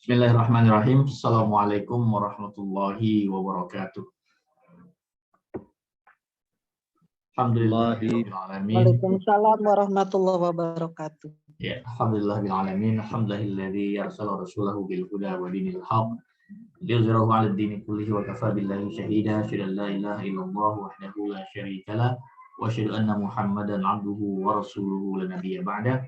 Bismillahirrahmanirrahim. Assalamualaikum warahmatullahi wabarakatuh. Allahi. Alhamdulillahirabbil alamin. Waalaikumsalam warahmatullahi wabarakatuh. Ya, alhamdulillahirabbil alamin. Alhamdulillahilladzi arsala rasulahu bil huda wa dinil haqq liyuzhirahu 'alad dini kullihi wa kafaa billahi shahida. Asyhadu an la ilaha illallah wahdahu la syarika lah wa asyhadu anna Muhammadan 'abduhu wa rasuluhu la nabiyya ba'da.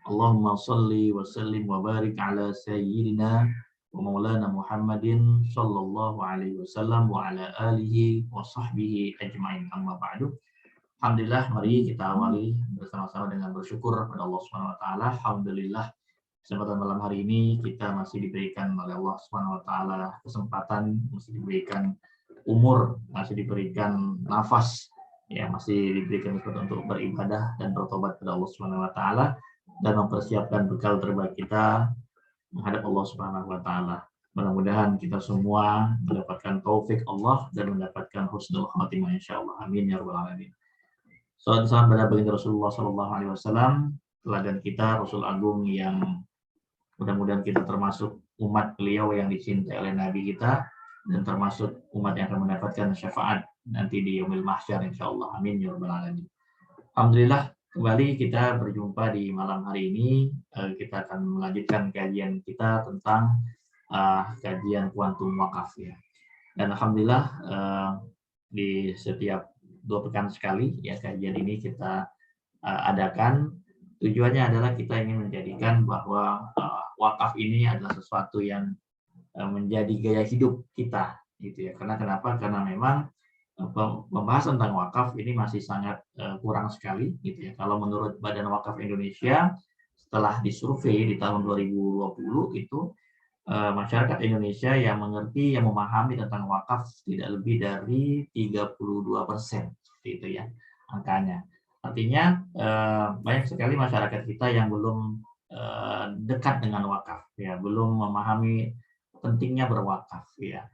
Allahumma shalli wa sallim wa barik ala sayyidina wa maulana Muhammadin sallallahu alaihi wasallam wa ala alihi wa sahbihi ajmain, amma ba'du. Alhamdulillah, mari kita awali bersama-sama dengan bersyukur kepada Allah Subhanahu wa taala. Alhamdulillah, kesempatan malam hari ini kita masih diberikan oleh Allah Subhanahu wa taala kesempatan, masih diberikan umur, masih diberikan nafas, ya masih diberikan kesempatan untuk beribadah dan bertobat kepada Allah Subhanahu wa taala dan mempersiapkan bekal terbaik kita menghadap Allah Subhanahu wa taala. Mudah-mudahan kita semua mendapatkan taufik Allah dan mendapatkan husnul khatimah insyaallah. Amin ya rabbal alamin. Salam salam pada baginda Rasulullah sallallahu alaihi wasallam, teladan kita, Rasul Agung yang mudah-mudahan kita termasuk umat beliau yang dicintai oleh Nabi kita dan termasuk umat yang akan mendapatkan syafaat nanti di yaumil mahsyar insyaallah. Amin ya rabbal alamin. Alhamdulillah, kembali kita berjumpa di malam hari ini. Kita akan melanjutkan kajian kita tentang kajian kuantum wakaf ya. Dan alhamdulillah di setiap 2 pekan sekali ya kajian ini kita adakan. Tujuannya adalah kita ingin menjadikan bahwa wakaf ini adalah sesuatu yang menjadi gaya hidup kita gitu ya. Karena kenapa? Karena memang pembahasan tentang wakaf ini masih sangat kurang sekali gitu ya. Kalau menurut Badan Wakaf Indonesia setelah disurvei di tahun 2020 itu masyarakat Indonesia yang mengerti, yang memahami tentang wakaf tidak lebih dari 32% seperti itu ya angkanya. Artinya banyak sekali masyarakat kita yang belum dekat dengan wakaf ya, belum memahami pentingnya berwakaf ya.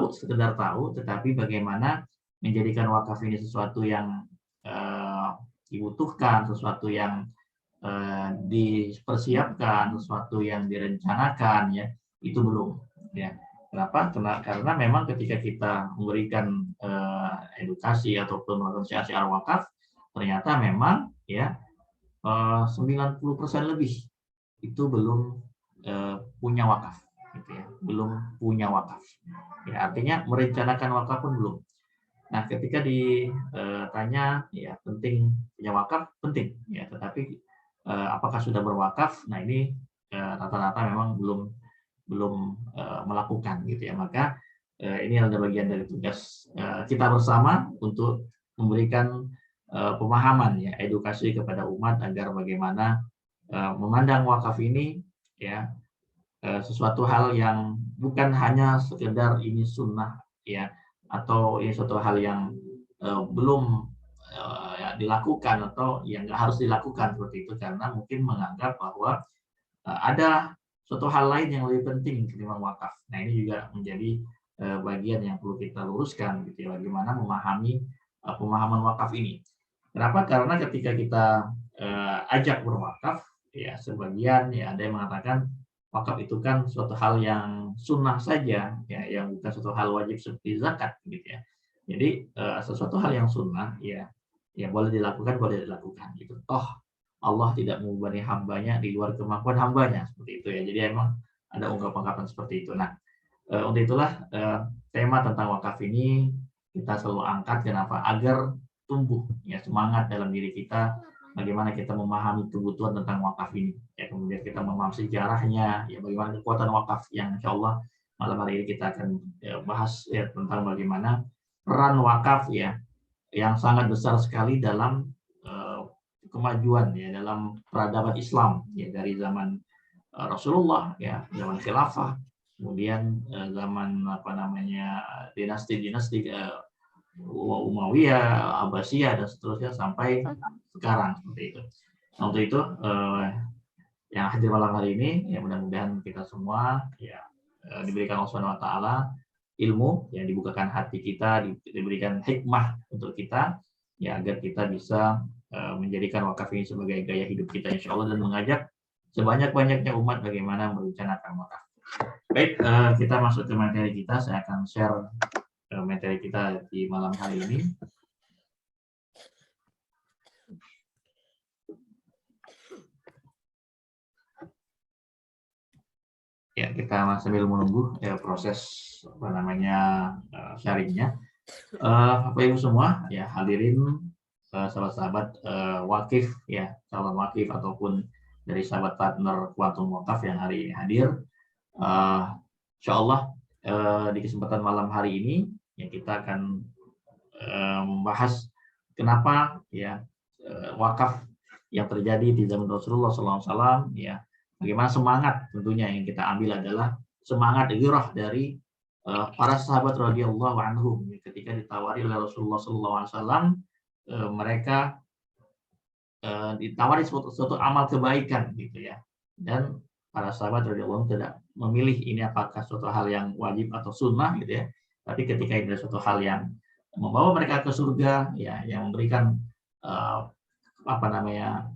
Sekedar tahu, tetapi bagaimana menjadikan wakaf ini sesuatu yang dibutuhkan, sesuatu yang dipersiapkan, sesuatu yang direncanakan ya, itu belum ya. Kenapa? Karena memang ketika kita memberikan edukasi ataupun melakukan syiar wakaf, ternyata memang ya 90% lebih itu belum punya wakaf. Gitu ya, belum punya wakaf. Ya, artinya merencanakan wakaf pun belum. Nah, ketika ditanya ya penting punya wakaf, penting ya, tetapi apakah sudah berwakaf? Nah, ini rata-rata memang belum melakukan gitu ya. Maka ini adalah bagian dari tugas kita bersama untuk memberikan pemahaman ya, edukasi kepada umat agar bagaimana memandang wakaf ini ya sesuatu hal yang bukan hanya sekedar ini sunnah ya, atau ini suatu hal yang belum ya, dilakukan atau yang nggak harus dilakukan seperti itu, karena mungkin menganggap bahwa ada suatu hal lain yang lebih penting ketimbang wakaf. Nah, ini juga menjadi bagian yang perlu kita luruskan gitu ya, bagaimana memahami pemahaman wakaf ini. Kenapa? Karena ketika kita ajak berwakaf ya, sebagian ya ada yang mengatakan wakaf itu kan suatu hal yang sunnah saja ya, yang bukan suatu hal wajib seperti zakat gitu ya. Jadi sesuatu hal yang sunnah ya boleh dilakukan, boleh dilakukan gitu. Toh Allah tidak membebani hambanya di luar kemampuan hambanya seperti itu ya. Jadi emang ada ungkapan-ungkapan seperti itu. Nah, untuk itulah tema tentang wakaf ini kita selalu angkat. Kenapa? Agar tumbuh ya semangat dalam diri kita, bagaimana kita memahami kebutuhan tentang wakaf ini ya, kemudian kita memahami sejarahnya ya, bagaimana kekuatan wakaf yang insya Allah malam hari ini kita akan bahas ya, tentang bagaimana peran wakaf ya yang sangat besar sekali dalam kemajuan ya, dalam peradaban Islam ya, dari zaman Rasulullah ya, zaman khilafah, kemudian zaman dinasti-dinasti Umayyah, Abbasiyah dan seterusnya sampai sekarang seperti itu. Nah, untuk itu yang hadir malam hari ini ya, mudah-mudahan kita semua ya diberikan Allah Subhanahu wa taala ilmu, yang dibukakan hati kita, diberikan hikmah untuk kita ya, agar kita bisa menjadikan wakaf ini sebagai gaya hidup kita insya Allah, dan mengajak sebanyak-banyaknya umat bagaimana merencanakan wakaf. Baik, kita masuk ke materi kita. Saya akan share materi kita di malam hari ini. Ya, kita sambil menunggu proses sharingnya. Bapak Ibu semua, ya hadirin sahabat-sahabat wakif, ya calon wakif ataupun dari sahabat partner Kuantum Wakaf yang hari ini hadir. Insya Allah di kesempatan malam hari ini ya kita akan membahas kenapa ya wakaf yang terjadi di zaman Rasulullah SAW, ya bagaimana semangat tentunya yang kita ambil adalah semangat ghirah dari para sahabat radhiyallahu anhum ketika ditawari oleh Rasulullah SAW, mereka ditawari suatu amal kebaikan gitu ya, dan para sahabat radhiyallahu anhum tidak memilih ini apakah suatu hal yang wajib atau sunnah gitu ya, tapi ketika ini adalah suatu hal yang membawa mereka ke surga, ya yang memberikan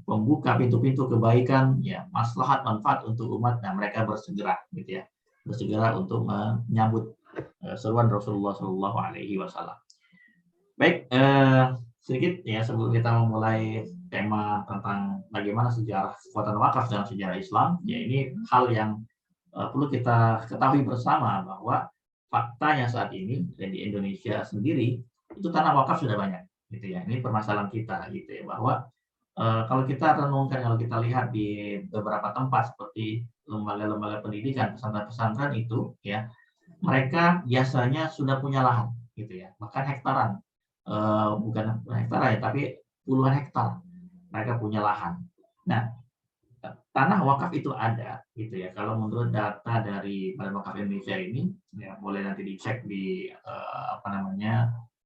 membuka pintu-pintu kebaikan, ya maslahat manfaat untuk umat, dan mereka bersegera gitu ya, bersegera untuk menyambut seruan Rasulullah Shallallahu Alaihi Wasallam. Baik, sedikit ya sebelum kita memulai tema tentang bagaimana sejarah kekuatan wakaf dalam sejarah Islam, ya ini hal yang perlu kita ketahui bersama bahwa faktanya saat ini di Indonesia sendiri itu tanah wakaf sudah banyak gitu ya. Ini permasalahan kita gitu ya, bahwa kalau kita renungkan, kalau kita lihat di beberapa tempat seperti lembaga-lembaga pendidikan, pesantren-pesantren itu ya, mereka biasanya sudah punya lahan gitu ya, bahkan hektaran, bukan hektaran ya, tapi puluhan hektar mereka punya lahan. Nah, tanah wakaf itu ada gitu ya. Kalau menurut data dari Badan Wakaf Indonesia ini, ya boleh nanti dicek di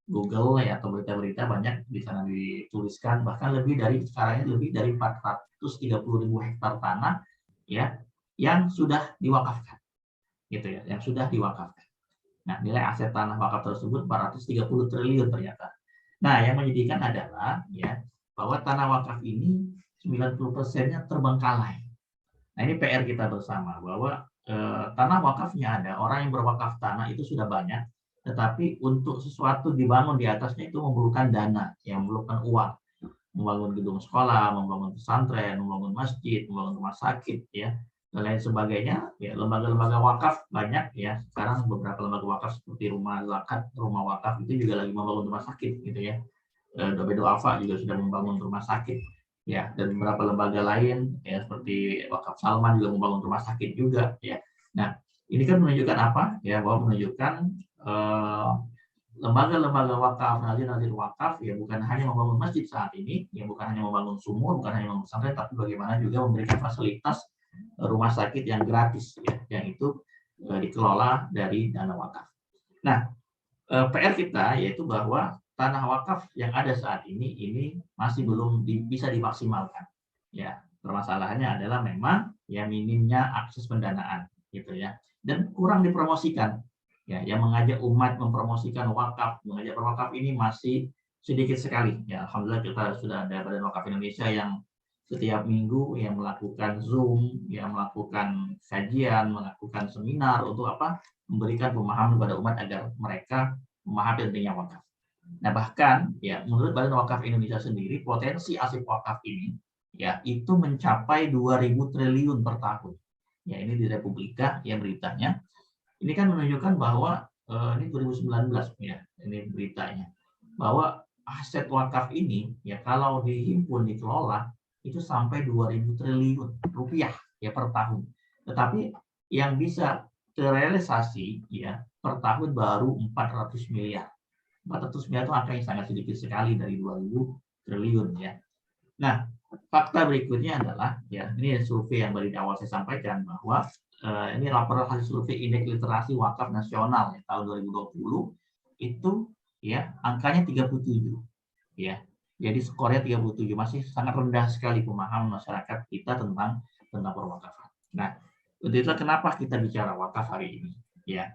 Google ya, atau berita-berita banyak di sana dituliskan, bahkan sekarang ini lebih dari 430.000 hektar tanah ya yang sudah diwakafkan gitu ya, yang sudah diwakafkan. Nah, nilai aset tanah wakaf tersebut 430 triliun ternyata. Nah, yang menyedihkan adalah ya bahwa tanah wakaf ini 90%-nya terbengkalai. Nah, ini PR kita bersama bahwa tanah wakafnya ada, orang yang berwakaf tanah itu sudah banyak, tetapi untuk sesuatu dibangun di atasnya itu memerlukan dana, yang memerlukan uang, membangun gedung sekolah, membangun pesantren, membangun masjid, membangun rumah sakit, ya dan lain sebagainya. Ya, lembaga-lembaga wakaf banyak ya. Sekarang beberapa lembaga wakaf seperti rumah zakat, rumah wakaf itu juga lagi membangun rumah sakit gitu ya. Dobedo Alfa juga sudah membangun rumah sakit. Ya, dan beberapa lembaga lain ya seperti Wakaf Salman juga membangun rumah sakit juga ya. Nah, ini kan menunjukkan apa? Ya, bahwa menunjukkan lembaga-lembaga wakaf, nazir-nazir wakaf ya bukan hanya membangun masjid saat ini, ya bukan hanya membangun sumur, bukan hanya membangun pesantren, tapi bagaimana juga memberikan fasilitas rumah sakit yang gratis ya, yang itu dikelola dari dana wakaf. Nah, PR kita yaitu bahwa tanah wakaf yang ada saat ini masih belum bisa dimaksimalkan. Ya, permasalahannya adalah memang ya minimnya akses pendanaan gitu ya, dan kurang dipromosikan. Ya, yang mengajak umat mempromosikan wakaf, mengajak berwakaf ini masih sedikit sekali. Ya, alhamdulillah kita sudah ada Badan Wakaf Indonesia yang setiap minggu yang melakukan Zoom, yang melakukan kajian, melakukan seminar untuk apa? Memberikan pemahaman kepada umat agar mereka memahami pentingnya wakaf. Nah, bahkan ya menurut Badan Wakaf Indonesia sendiri, potensi aset wakaf ini ya itu mencapai 2.000 triliun per tahun. Ya, ini di Republika ya beritanya. Ini kan menunjukkan bahwa ini 2019 ya, ini beritanya. Bahwa aset wakaf ini ya kalau dihimpun, dikelola itu sampai 2.000 triliun rupiah ya per tahun. Tetapi yang bisa terrealisasi ya per tahun baru 400 miliar. 400 miliar itu angka yang sangat sedikit sekali dari 2.000 triliun ya. Nah, fakta berikutnya adalah ya ini survei yang dari awal saya sampaikan bahwa ini laporan hasil survei indeks literasi wakaf nasional ya, tahun 2020 itu ya angkanya 37 ya. Jadi skornya 37, masih sangat rendah sekali pemahaman masyarakat kita tentang perwakafan. Nah, untuk itu kenapa kita bicara wakaf hari ini ya.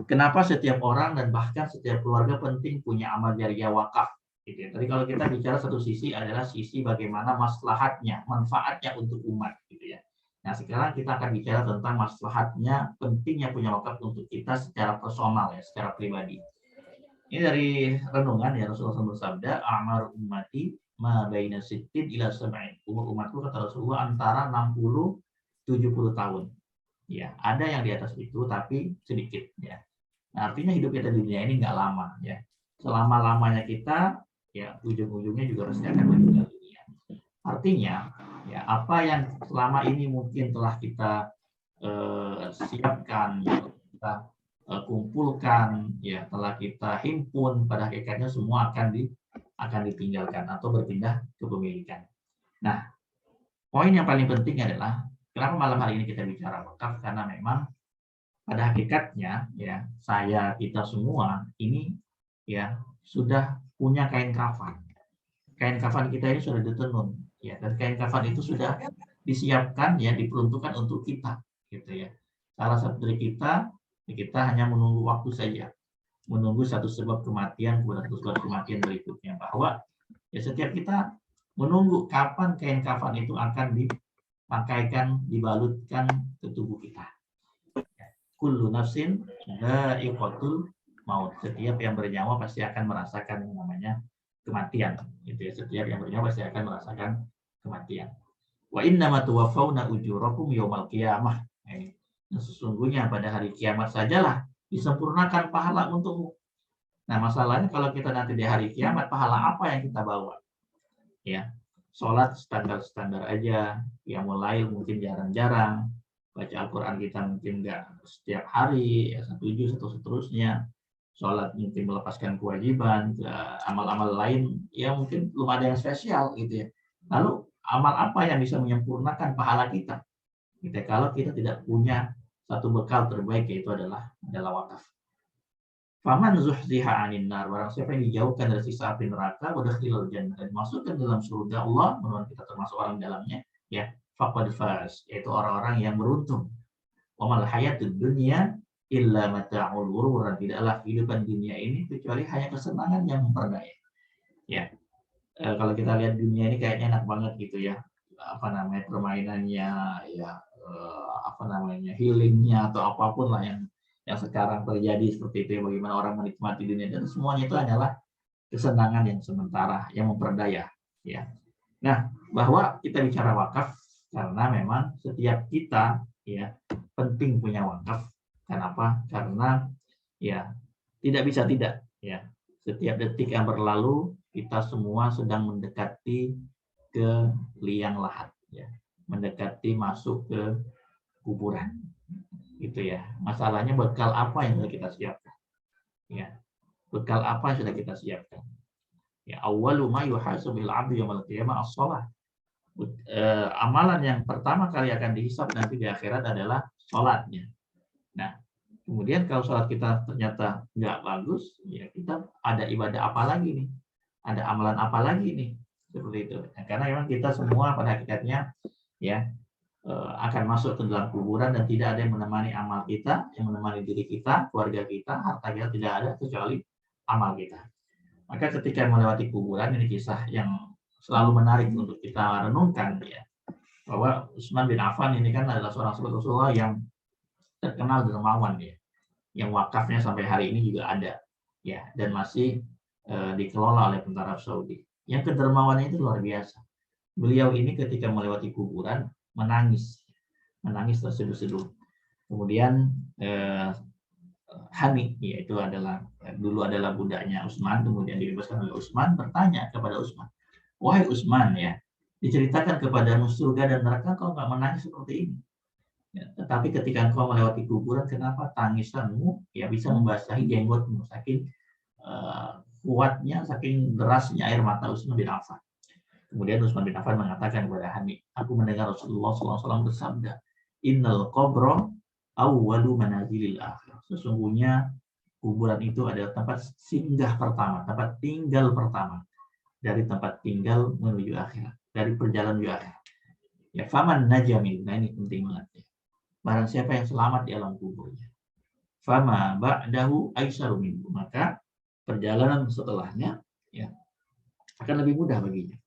Kenapa setiap orang dan bahkan setiap keluarga penting punya amal jariah wakaf gitu ya. Tadi kalau kita bicara satu sisi adalah sisi bagaimana maslahatnya, manfaatnya untuk umat gitu ya. Nah, sekarang kita akan bicara tentang maslahatnya pentingnya punya wakaf untuk kita secara personal ya, secara pribadi. Ini dari renungan ya, Rasulullah SAW bersabda, "A'mar ummati ma baina sittin ila sab'in." Umur umatku kata Rasulullah antara 60-70 tahun. Ya, ada yang di atas itu tapi sedikit ya. Nah, artinya hidup kita di dunia ini nggak lama ya. Selama-lamanya kita ya ujung-ujungnya juga pasti akan meninggal dunia. Artinya ya apa yang selama ini mungkin telah kita siapkan, ya, kita kumpulkan, ya telah kita himpun, pada hakikatnya semua akan ditinggalkan atau berpindah kepemilikan. Nah, poin yang paling penting adalah kenapa malam hari ini kita bicara wakaf, karena memang pada hakikatnya ya kita semua ini ya sudah punya kain kafan. Kain kafan kita ini sudah ditenun ya, dan kain kafan itu sudah disiapkan ya, diperuntukkan untuk kita gitu ya. Salah satu dari kita hanya menunggu waktu saja, menunggu satu sebab kematian kepada satu sebab kematian berikutnya, bahwa ya setiap kita menunggu kapan kain kafan itu akan dipakaikan, dibalutkan ke tubuh kita. Kullu nafsin dha'iqatul maut. Setiap yang bernyawa pasti akan merasakan yang namanya kematian. Gitu ya. Setiap yang bernyawa pasti akan merasakan kematian. Wa innama tuwaffawna ujurakum yaumal qiyamah. Nah, sesungguhnya pada hari kiamat sajalah disempurnakan pahala untukmu. Nah, masalahnya kalau kita nanti di hari kiamat, pahala apa yang kita bawa? Ya, sholat standar-standar aja, yang mulai mungkin jarang-jarang, baca Al-Quran kita mungkin nggak setiap hari, ya, satu juz atau seterusnya, sholat mungkin melepaskan kewajiban, amal-amal lain, ya mungkin belum ada yang spesial gitu ya. Lalu amal apa yang bisa menyempurnakan pahala kita? Gitu, kalau kita tidak punya satu bekal terbaik, yaitu adalah wakaf. Faman zuhziha 'anil nar, barang siapa yang dijauhkan dari siksa api neraka, wa dakhilal jannah, dan masukkan dalam surga Allah, mudah-mudahan kita termasuk orang dalamnya, ya, faqad faz, yaitu orang-orang yang beruntung. Wa mal hayatud dunya illa mata'ul ghurur, tidaklah kehidupan dunia ini kecuali hanya kesenangan yang memperdaya. Ya. Kalau kita lihat dunia ini kayaknya enak banget gitu ya. Apa namanya, permainannya, ya apa namanya, healingnya atau apapun lah yang sekarang terjadi seperti itu, bagaimana orang menikmati dunia, dan semuanya itu adalah kesenangan yang sementara yang memperdaya ya. Nah, bahwa kita bicara wakaf karena memang setiap kita ya penting punya wakaf. Kenapa? Karena ya tidak bisa tidak ya, setiap detik yang berlalu kita semua sedang mendekati ke liang lahat ya, mendekati masuk ke kuburan gitu ya. Masalahnya bekal apa yang sudah kita siapkan? Ya, bekal apa yang sudah kita siapkan? Ya, awwalu ma yuhasabil 'abdu yaumil qiyamah as-shalah. Amalan yang pertama kali akan dihisab nanti di akhirat adalah sholatnya. Nah, kemudian kalau sholat kita ternyata nggak bagus, ya kita ada ibadah apa lagi nih? Ada amalan apa lagi nih? Seperti itu. Nah, karena memang kita semua pada hakikatnya ya akan masuk ke dalam kuburan, dan tidak ada yang menemani amal kita, yang menemani diri kita, keluarga kita, harta kita, tidak ada kecuali amal kita. Maka ketika melewati kuburan, ini kisah yang selalu menarik untuk kita renungkan ya, bahwa Utsman bin Affan ini kan adalah seorang sahabat Rasulullah yang terkenal dermawan ya, yang wakafnya sampai hari ini juga ada ya, dan masih dikelola oleh tentara Saudi. Yang kedermawannya itu luar biasa. Beliau ini ketika melewati kuburan menangis terseduh-seduh. Kemudian Hani, yaitu dulu adalah budaknya Utsman, kemudian dibebaskan oleh Utsman, bertanya kepada Utsman, wahai Utsman ya, diceritakan kepadamu surga dan neraka, kau nggak menangis seperti ini. Ya, tetapi ketika engkau melewati kuburan, kenapa tangisanmu ya bisa membasahi jenggotmu, saking kuatnya, saking derasnya air mata Utsman bin Affan. Kemudian Utsman bin Affan mengatakan kepada Hani, aku mendengar Rasulullah SAW bersabda, innal qabra awwalu manazilil akhir. Sesungguhnya kuburan itu adalah tempat singgah pertama, tempat tinggal pertama dari tempat tinggal menuju akhirat, dari perjalanan menuju akhirat. Ya, faman najamin, nah ini penting banget ya. Barang siapa yang selamat di alam kuburnya, fama ba'dahu aisyarun minhu, maka perjalanan setelahnya ya akan lebih mudah baginya.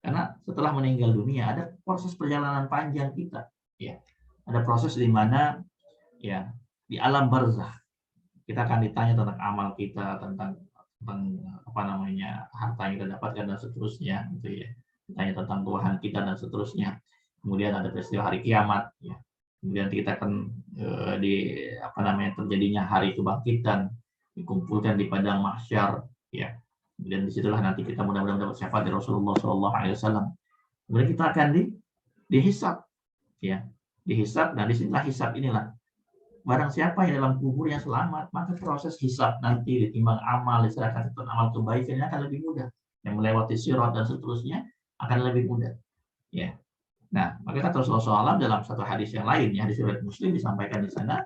Karena setelah meninggal dunia ada proses perjalanan panjang kita Ya, ada proses di mana ya di alam barzakh kita akan ditanya tentang amal kita, tentang apa namanya harta yang kita dapatkan dan seterusnya, gitu ya. Ditanya tentang Tuhan kita dan seterusnya. Kemudian ada peristiwa hari kiamat, ya. Kemudian kita akan di apa namanya terjadinya hari kebangkitan, dikumpulkan di padang mahsyar, ya. Kemudian disitulah nanti kita mudah-mudahan mendapat syafaat dari Rasulullah SAW. Kemudian kita akan dihisab, ya, dihisab. Nah, disinilah hisab inilah. Barang siapa yang dalam kuburnya selamat, maka proses hisab nanti ditimbang amal, diserahkan catatan amal kebaikannya akan lebih mudah. Yang melewati sirat dan seterusnya akan lebih mudah. Ya. Nah, maka kata Rasulullah SAW dalam satu hadis yang lain, hadis riwayat Muslim disampaikan di sana,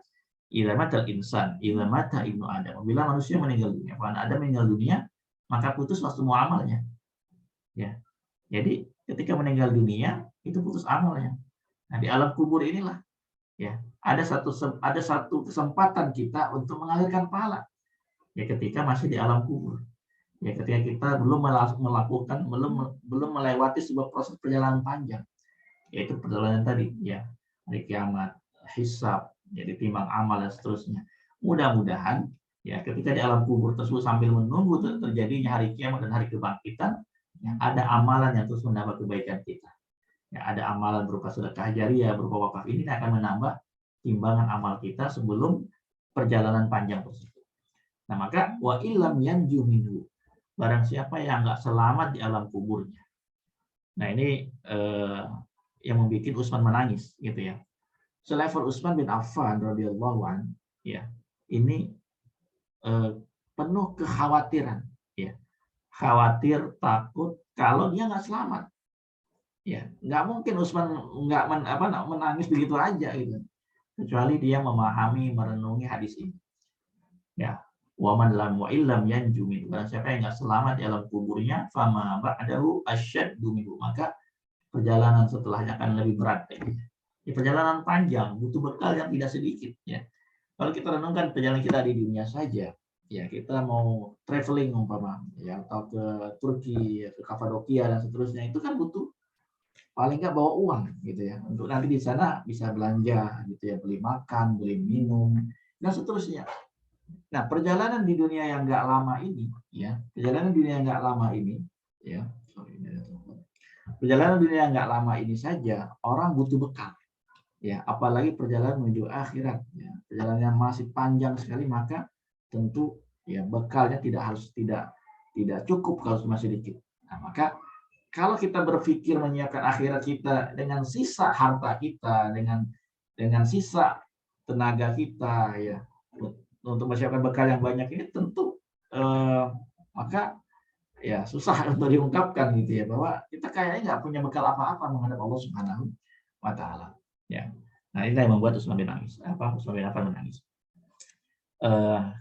idza matal insan, idza mata ibnu Adam. Bila manusia meninggal dunia, kalau Adam meninggal dunia, maka putuslah semua amalnya. Ya. Jadi ketika meninggal dunia, itu putus amalnya. Nah, di alam kubur inilah ya ada satu kesempatan kita untuk mengalirkan pahala ya ketika masih di alam kubur, ya ketika kita belum melewati sebuah proses perjalanan panjang, yaitu perjalanan tadi ya hari kiamat, hisab, jadi timbang amal dan seterusnya. Mudah-mudahan ya ketika di alam kubur tersebut sambil menunggu terjadinya hari kiamat dan hari kebangkitan, ya, ada amalan yang terus menambah kebaikan kita. Ya, ada amalan berupa sedekah jariyah, berupa wakaf, ini akan menambah timbangan amal kita sebelum perjalanan panjang tersebut. Nah, maka wa illam yanju minhu, barang siapa yang nggak selamat di alam kuburnya. Nah, ini yang membuat Utsman menangis gitu ya. Selevel Utsman bin Affan radhiyallahu an, ya. Ini penuh kekhawatiran, ya. Khawatir, takut kalau dia nggak selamat. Ya, nggak mungkin Utsman nggak menangis begitu aja gitu, kecuali dia memahami, merenungi hadis ini. Ya, wa man lam wa illam yanju min, barang siapa yang nggak selamat di alam kuburnya, fama ba'dahu asyaddu minhu, maka perjalanan setelahnya akan lebih berat. Ya, perjalanan panjang, butuh bekal yang tidak sedikit. Ya, kalau kita renungkan perjalanan kita di dunia saja, ya kita mau traveling umpama, ya atau ke Turki, ke Kapadokia dan seterusnya, itu kan butuh paling nggak bawa uang gitu ya untuk nanti di sana bisa belanja gitu ya, beli makan, beli minum dan seterusnya. Nah, perjalanan di dunia yang nggak lama ini ya, perjalanan dunia yang nggak lama ini ya, perjalanan dunia yang nggak lama ini saja orang butuh bekal ya, apalagi perjalanan menuju akhirat ya, perjalanan yang masih panjang sekali, maka tentu ya bekalnya tidak cukup kalau cuma sedikit. Nah, maka kalau kita berpikir menyiapkan akhirat kita dengan sisa harta kita, dengan sisa tenaga kita, ya untuk mempersiapkan bekal yang banyak ini, tentu maka ya susah untuk diungkapkan gitu ya, bahwa kita kayaknya nggak punya bekal apa-apa menghadap Allah Subhanahu wa Ta'ala. Ya, nah ini yang membuat Utsman bin Affan menangis.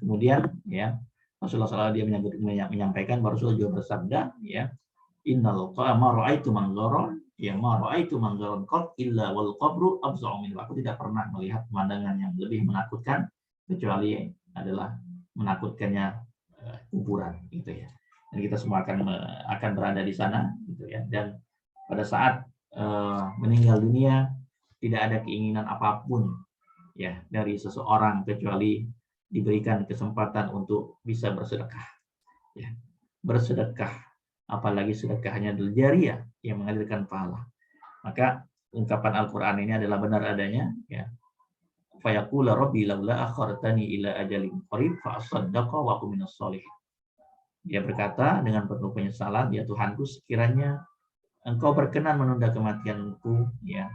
Kemudian ya Rasulullah SAW dia menyampaikan bahwa Rasulullah juga bersabda ya, innal ma ra'aitu manzaran ya ma ra'aitu manzaran qad illa wal qabru abza'u min. Aku tidak pernah melihat pemandangan yang lebih menakutkan kecuali adalah menakutkannya kuburan gitu ya. Dan kita semua akan berada di sana gitu ya. Dan pada saat meninggal dunia tidak ada keinginan apapun ya dari seseorang kecuali diberikan kesempatan untuk bisa bersedekah ya. Bersedekah, apalagi sedekahnya jariyah yang mengalirkan pahala. Maka ungkapan Al-Qur'an ini adalah benar adanya ya. Fa yaqulu rabbi laula akhartani ila ajalin qarib fa asaddaqa wa aku minas sholihin. Dia berkata dengan penuh penyesalan, ya Tuhanku, sekiranya Engkau berkenan menunda kematianku ya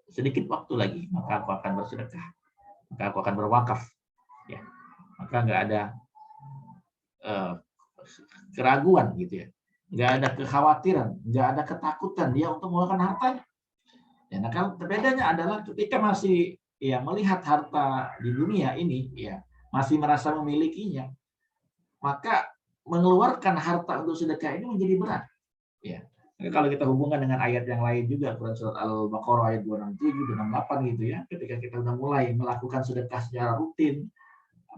sedikit waktu lagi, maka aku akan bersedekah, maka aku akan berwakaf ya. Maka enggak ada keraguan gitu ya, nggak ada kekhawatiran, nggak ada ketakutan dia untuk mengeluarkan hartanya. Ya, nah kalau bedanya adalah ketika masih ya melihat harta di dunia ini ya masih merasa memilikinya, maka mengeluarkan harta untuk sedekah ini menjadi berat. Ya, kalau kita hubungkan dengan ayat yang lain juga, Quran surat Al-Baqarah ayat 267 dan 68 gitu ya, ketika kita sudah mulai melakukan sedekah secara rutin,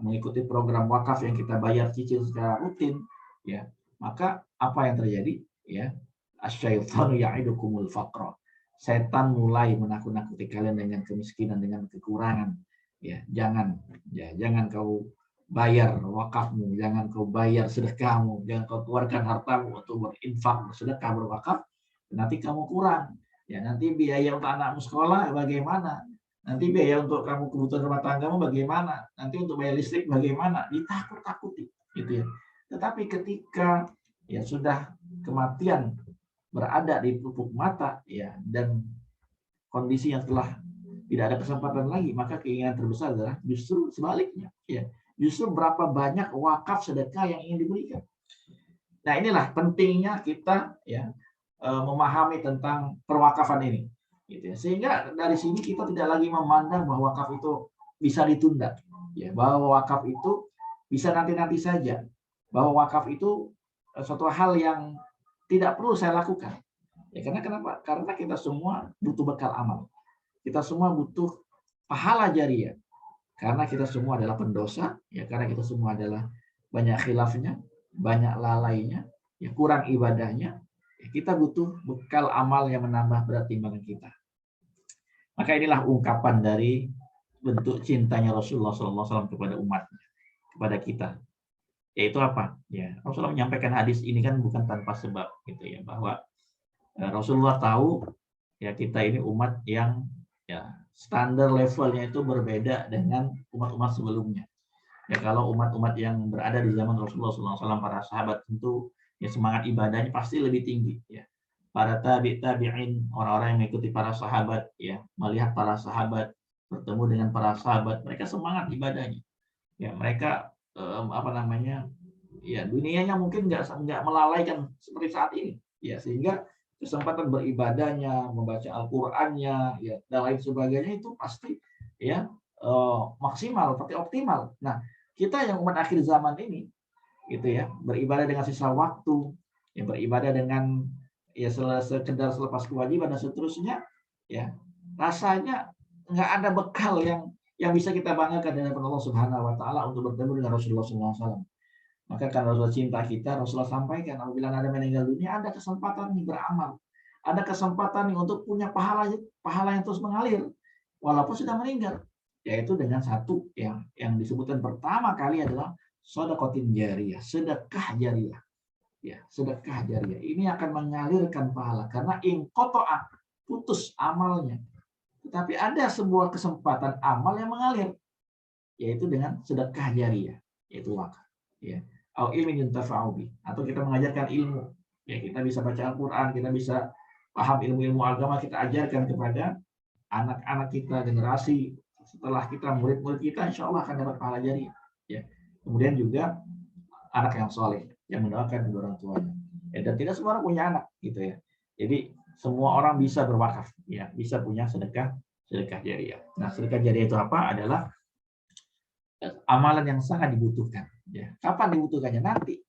mengikuti program wakaf yang kita bayar cicil secara rutin, ya, maka apa yang terjadi? Ya, asyaitanu ya'idukumul faqra. setan mulai menakut-nakuti kalian dengan kemiskinan, dengan kekurangan, ya jangan kau bayar wakafmu, jangan kau bayar sedekahmu, jangan kau keluarkan hartamu untuk berinfak, bersedekah, berwakaf, nanti kamu kurang. Ya, nanti biaya untuk anakmu sekolah bagaimana? Nanti biaya untuk kamu kebutuhan rumah tanggamu bagaimana? Nanti untuk bayar listrik bagaimana? Ditakut-takuti, gitu ya. Tetapi ketika ya sudah kematian berada di pupuk mata, ya, dan kondisi yang telah tidak ada kesempatan lagi, maka keinginan terbesar adalah justru sebaliknya, ya. Justru berapa banyak wakaf sedekah yang ingin diberikan. Nah, inilah pentingnya kita ya memahami tentang perwakafan ini, gitu ya. Sehingga dari sini kita tidak lagi memandang bahwa wakaf itu bisa ditunda, ya, bahwa wakaf itu bisa nanti-nanti saja, bahwa wakaf itu suatu hal yang tidak perlu saya lakukan. Ya, karena kenapa? Karena kita semua butuh bekal amal, kita semua butuh pahala jariah, karena kita semua adalah pendosa, ya, karena kita semua adalah banyak khilafnya, banyak lalainya, ya, kurang ibadahnya. Kita butuh bekal amal yang menambah berat timbangan kita. Maka inilah ungkapan dari bentuk cintanya Rasulullah SAW kepada umatnya, kepada kita. Yaitu apa? Ya, Rasulullah menyampaikan hadis ini kan bukan tanpa sebab, gitu ya, bahwa Rasulullah tahu ya kita ini umat yang ya standar levelnya itu berbeda dengan umat-umat sebelumnya. Ya, kalau umat-umat yang berada di zaman Rasulullah SAW, para sahabat tentu ya semangat ibadahnya pasti lebih tinggi, ya. Para tabi'in, orang-orang yang mengikuti para sahabat, ya, melihat para sahabat, bertemu dengan para sahabat, mereka semangat ibadahnya, ya, mereka ya dunianya mungkin nggak melalaikan seperti saat ini, ya, sehingga kesempatan beribadahnya, membaca Al-Qur'annya, ya, dan lain sebagainya itu pasti ya maksimal, pasti optimal. Nah, kita yang umat akhir zaman ini, gitu ya, beribadah dengan sisa waktu, ya, beribadah dengan ya sekedar selepas kewajiban dan seterusnya, ya, rasanya nggak ada bekal yang bisa kita banggakan dari Allah Subhanahu Wa Taala untuk bertemu dengan Rasulullah SAW. Maka karena Rasulullah cinta kita, Rasulullah sampaikan apabila Anda meninggal dunia, ada kesempatan nih beramal, ada kesempatan nih untuk punya pahala yang terus mengalir walaupun sudah meninggal, yaitu dengan satu yang disebutkan pertama kali adalah sedekatin jariyah, sedekah jariyah. Ya, sedekah jariyah ini akan mengalirkan pahala karena inqata'a, putus amalnya. Tetapi ada sebuah kesempatan amal yang mengalir, yaitu dengan sedekah jariyah, yaitu wakaf, ya. Au ilmin yuntafa'u bi, atau kita mengajarkan ilmu. Ya, kita bisa baca Al-Qur'an, kita bisa paham ilmu-ilmu agama, kita ajarkan kepada anak-anak kita, generasi setelah kita, murid-murid kita, insya Allah akan dapat pahala jariah, ya. Kemudian juga anak yang soleh yang mendoakan kedua orang tuanya, ya, dan tidak semua orang punya anak, gitu ya. Jadi semua orang bisa berwakaf, ya, bisa punya sedekah jariah. Nah, sedekah jariah itu apa? Adalah amalan yang sangat dibutuhkan, ya. Kapan dibutuhkannya? Nanti,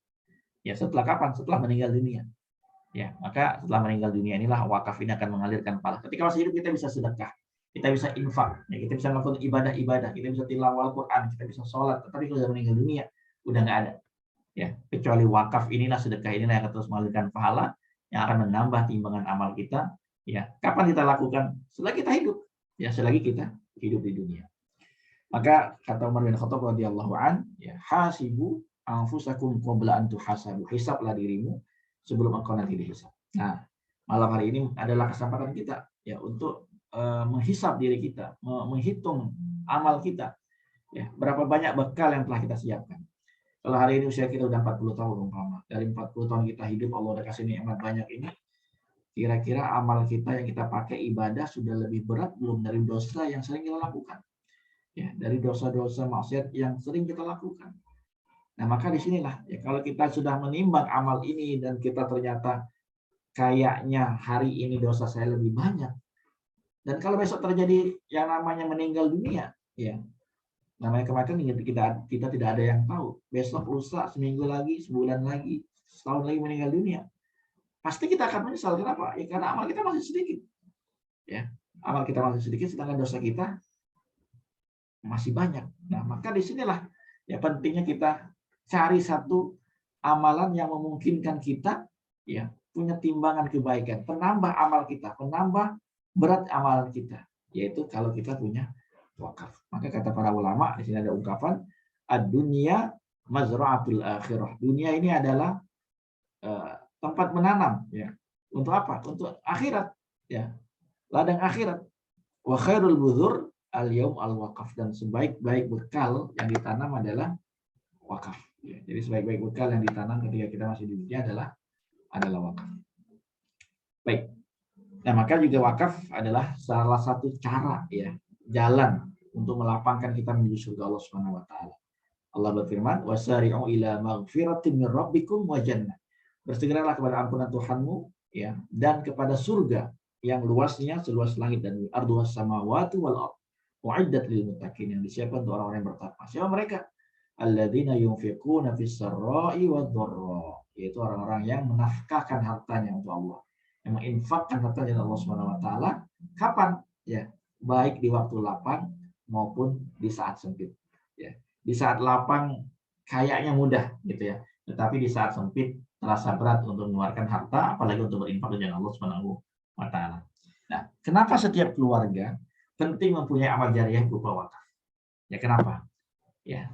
ya, setelah kapan? Setelah meninggal dunia, ya. Maka setelah meninggal dunia inilah wakaf ini akan mengalirkan pahala. Ketika masih hidup kita bisa sedekah, kita bisa infak, ya, kita bisa melakukan ibadah-ibadah, kita bisa tilawah Al-Quran, kita bisa sholat. Tetapi kalau sudah meninggal dunia, udah nggak ada, ya. Kecuali wakaf inilah, sedekah inilah yang akan terus mengalirkan pahala, yang akan menambah timbangan amal kita, ya. Kapan kita lakukan? Selagi kita hidup, ya, selagi kita hidup di dunia. Maka kata Umar bin Khattab radhiyallahu an, ya, hasibu anfusakum qabla an tuhasabu, hisablah dirimu sebelum engkau nanti dihisab. Nah, malam hari ini adalah kesempatan kita, ya, untuk menghisab diri kita, menghitung amal kita, ya, berapa banyak bekal yang telah kita siapkan. Kalau hari ini usia kita udah 40 tahun umpama, dari 40 tahun kita hidup Allah udah kasih nikmat banyak ini, kira-kira amal kita yang kita pakai ibadah sudah lebih berat belum dari dosa yang sering kita lakukan? Ya, dari dosa-dosa maksiat yang sering kita lakukan. Nah, maka disinilah, ya, kalau kita sudah menimbang amal ini dan kita ternyata kayaknya hari ini dosa saya lebih banyak, dan kalau besok terjadi yang namanya meninggal dunia, ya, namanya kematian kita tidak ada yang tahu. Besok, lusa, seminggu lagi, sebulan lagi, setahun lagi meninggal dunia, pasti kita akan menyesal. Kenapa? Ya, karena amal kita masih sedikit, ya, amal kita masih sedikit, sedangkan dosa kita masih banyak. Nah, maka disinilah ya pentingnya kita cari satu amalan yang memungkinkan kita, ya, punya timbangan kebaikan, penambah amal kita, penambah berat amalan kita, yaitu kalau kita punya wakaf. Maka kata para ulama, di sini ada ungkapan ad-dunya mazra'atul akhirah. Dunia ini adalah tempat menanam, ya. Untuk apa? Untuk akhirat, ya. Ladang akhirat. Wa khairul budzur al-yaum al-waqaf, dan sebaik-baik bekal yang ditanam adalah wakaf. Ya. Jadi sebaik-baik bekal yang ditanam ketika kita masih di dunia adalah wakaf. Baik. Nah, maka juga wakaf adalah salah satu cara, ya, jalan untuk melapangkan kita menuju surga Allah Subhanahu wa taala. Allah berfirman, "Wasari'u ila maghfiratin min rabbikum wa jannah." Bersegeralah kepada ampunan Tuhanmu, ya, dan kepada surga yang luasnya seluas langit dan bumi. Arduhas samawati wal ardh. Uiddat lil muttaqin, yang disiapkan untuk orang-orang yang bertakwa. Siapa mereka? Alladzina yunfiquna fis sarra'i wad dharra, yaitu orang-orang yang menafkahkan hartanya untuk Allah, yang menginfakkan hartanya Allah Subhanahu wa taala. Kapan? Ya, baik di waktu lapang maupun di saat sempit. Ya. Di saat lapang kayaknya mudah gitu ya, tetapi di saat sempit terasa berat untuk mengeluarkan harta, apalagi untuk berinfak di jalan Allah Subhanahu wa taala. Nah, kenapa setiap keluarga penting mempunyai amal jariah berupa wakaf? Ya, kenapa? Ya,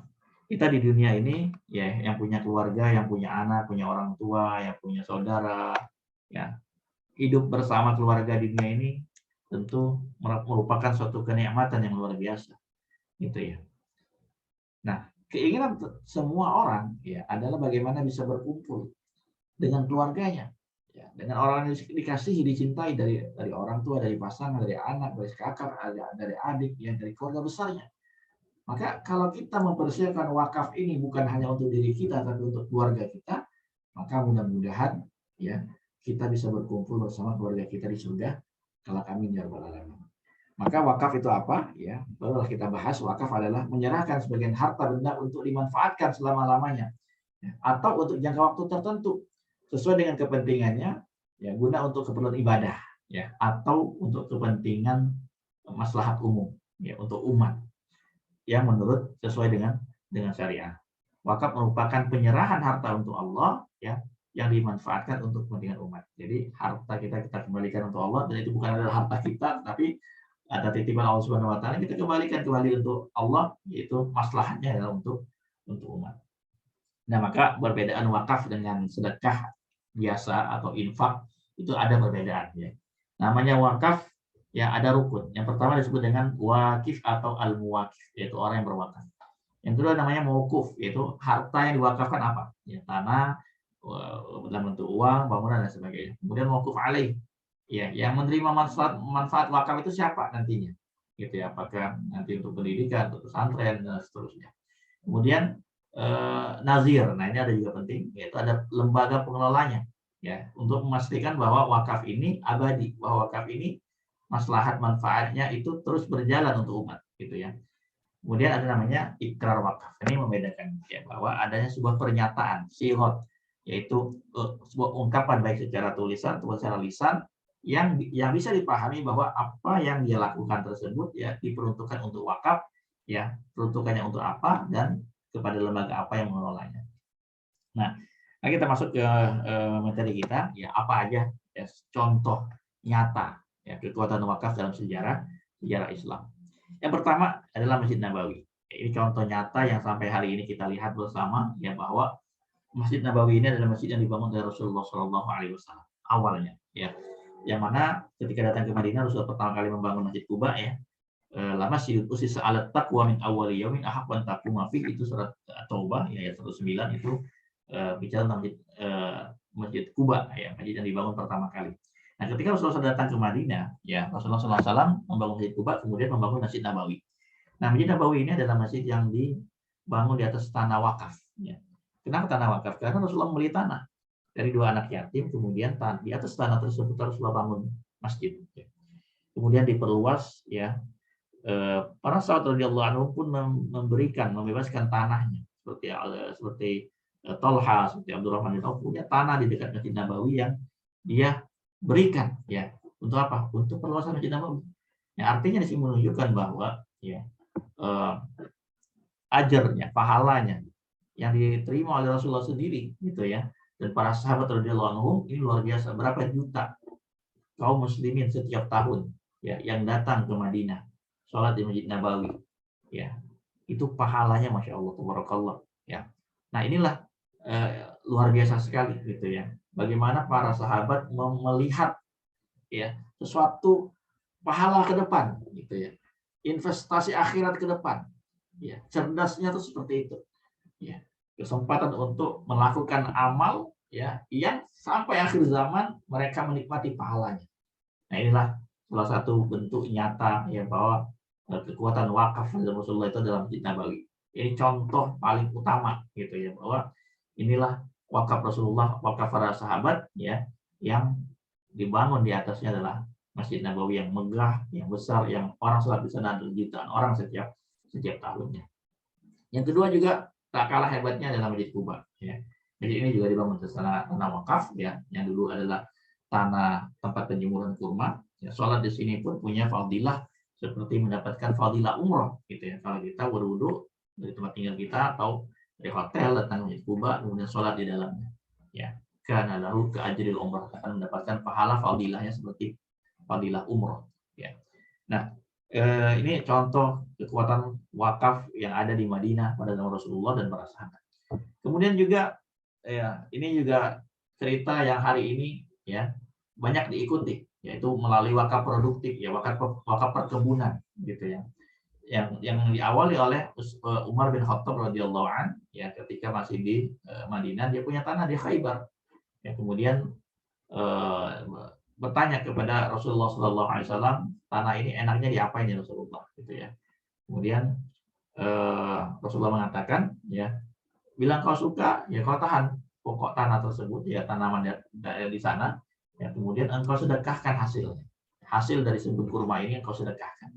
kita di dunia ini, ya, yang punya keluarga, yang punya anak, punya orang tua, yang punya saudara, ya, hidup bersama keluarga di dunia ini tentu merupakan suatu kenikmatan yang luar biasa, gitu ya. Nah, keinginan semua orang, ya, adalah bagaimana bisa berkumpul dengan keluarganya, ya, dengan orang yang dikasihi, dicintai dari orang tua, dari pasangan, dari anak, dari kakak, dari adik, ya, dari keluarga besarnya. Maka kalau kita mempersiapkan wakaf ini bukan hanya untuk diri kita, tapi untuk keluarga kita, maka mudah-mudahan, ya, kita bisa berkumpul bersama keluarga kita di surga kelak, amin ya rabbal alamin. Maka wakaf itu apa? Ya, barulah kita bahas. Wakaf adalah menyerahkan sebagian harta benda untuk dimanfaatkan selama-lamanya, ya, atau untuk jangka waktu tertentu sesuai dengan kepentingannya, ya, guna untuk keperluan ibadah, ya, atau untuk kepentingan maslahat umum, ya, untuk umat yang menurut sesuai dengan syariah. Wakaf merupakan penyerahan harta untuk Allah, ya, yang dimanfaatkan untuk kepentingan umat. Jadi harta kita kembalikan untuk Allah, dan itu bukan adalah harta kita, tapi ada titipan Allah Subhanahu wa taala, kita kembalikan kembali untuk Allah, yaitu maslahatnya adalah untuk umat. Nah, maka perbedaan wakaf dengan sedekah biasa atau infak itu ada perbedaan, ya. Namanya wakaf, ya, ada rukun. Yang pertama disebut dengan wakif atau al-muwakif, yaitu orang yang berwakaf. Yang kedua namanya mauquf, yaitu harta yang diwakafkan apa? Ya, tanah, dalam bentuk uang, bangunan, dan sebagainya. Kemudian mauquf alaih, ya, yang menerima manfaat wakaf itu siapa nantinya, gitu ya, apakah nanti untuk pendidikan, untuk pesantren, dan seterusnya. Kemudian nazir, nah ini ada juga penting, yaitu ada lembaga pengelolanya, ya, untuk memastikan bahwa wakaf ini abadi, bahwa wakaf ini maslahat manfaatnya itu terus berjalan untuk umat, gitu ya. Kemudian ada namanya ikrar wakaf, ini membedakan, ya, bahwa adanya sebuah pernyataan sihot, yaitu sebuah ungkapan baik secara tulisan ataupun secara lisan yang bisa dipahami bahwa apa yang dia lakukan tersebut, ya, diperuntukkan untuk wakaf, ya, peruntukannya untuk apa dan kepada lembaga apa yang mengelolanya. Nah, kita masuk ke materi kita, ya, apa aja, ya, contoh nyata, ya, kekuatan wakaf dalam sejarah Islam. Yang pertama adalah Masjid Nabawi. Ini contoh nyata yang sampai hari ini kita lihat bersama, ya, bahwa Masjid Nabawi ini adalah masjid yang dibangun oleh Rasulullah SAW awalnya, ya, yang mana ketika datang ke Madinah Rasulullah pertama kali membangun Masjid Quba, ya, lama masjid usis alat taqwa min awwali yaumin ahaqqan taquma fi, itu surat Taubah, ya, ayat 109, itu bicara tentang Masjid Quba, ya, masjid yang dibangun pertama kali. Nah, ketika Rasulullah datang ke Madinah, ya, Rasulullah SAW membangun Masjid Quba, kemudian membangun Masjid Nabawi. Nah, Masjid Nabawi ini adalah masjid yang dibangun di atas tanah wakaf, ya. Kenapa tanah wakaf? Karena Rasulullah membeli tanah dari 2 anak yatim, kemudian di atas tanah tersebut Rasulullah bangun masjid, ya. Kemudian diperluas, ya. Para sahabat radhiyallahu anhum pun membebaskan tanahnya, seperti Tolha, seperti Abdurrahman bin Auf, punya tanah di dekat Masjid Nabawi yang dia berikan, ya, untuk apa? Untuk perluasan Masjid Nabawi. Yang artinya di sini menunjukkan bahwa, ya, ajarnya, pahalanya yang diterima oleh Rasulullah sendiri, gitu ya, dan para sahabat radhiyallahu anhum ini luar biasa. Berapa juta kaum muslimin setiap tahun ya yang datang ke Madinah, sholat di Masjid Nabawi, ya itu pahalanya masya Allah, tabarakallah, ya. Nah inilah luar biasa sekali gitu ya. Bagaimana para sahabat melihat ya sesuatu pahala ke depan gitu ya, investasi akhirat ke depan, ya cerdasnya tuh seperti itu, ya kesempatan untuk melakukan amal ya yang sampai akhir zaman mereka menikmati pahalanya. Nah inilah salah satu bentuk nyata ya bahwa kekuatan wakaf dari Rasulullah itu dalam Masjid Nabawi. Ini contoh paling utama gitu ya bahwa inilah wakaf Rasulullah, wakaf para sahabat ya yang dibangun di atasnya adalah Masjid Nabawi yang megah, yang besar, yang orang sholat di sana ada jutaan orang setiap tahunnya. Yang kedua juga tak kalah hebatnya adalah Masjid Kuba. Ya. Masjid ini juga dibangun di tanah wakaf ya, yang dulu adalah tanah tempat penjemuran kurma. Ya, sholat di sini pun punya fadilah seperti mendapatkan fadilah umroh gitu ya. Kalau kita berwudu dari tempat tinggal kita atau dari hotel datang Masjid Kuba kemudian sholat di dalamnya. Ya, karena lalu ke ajril umroh akan mendapatkan pahala fadilahnya seperti fadilah umroh. Ya. Nah, ini contoh kekuatan wakaf yang ada di Madinah pada zaman Rasulullah dan para sahabat. Kemudian juga ya ini juga cerita yang hari ini ya banyak diikuti, yaitu melalui wakaf produktif ya, wakaf perkebunan gitu ya. Yang diawali oleh Umar bin Khattab radhiyallahu an ya ketika masih di Madinah, dia punya tanah di Khaybar. Ya, kemudian bertanya kepada Rasulullah SAW, tanah ini enaknya diapain ya Rasulullah gitu ya. Kemudian Rasulullah mengatakan ya, bilang kau suka ya kau tahan pokok tanah tersebut ya, tanaman di sana ya, kemudian engkau sedekahkan hasilnya. Hasil dari sebut kurma ini engkau sedekahkan.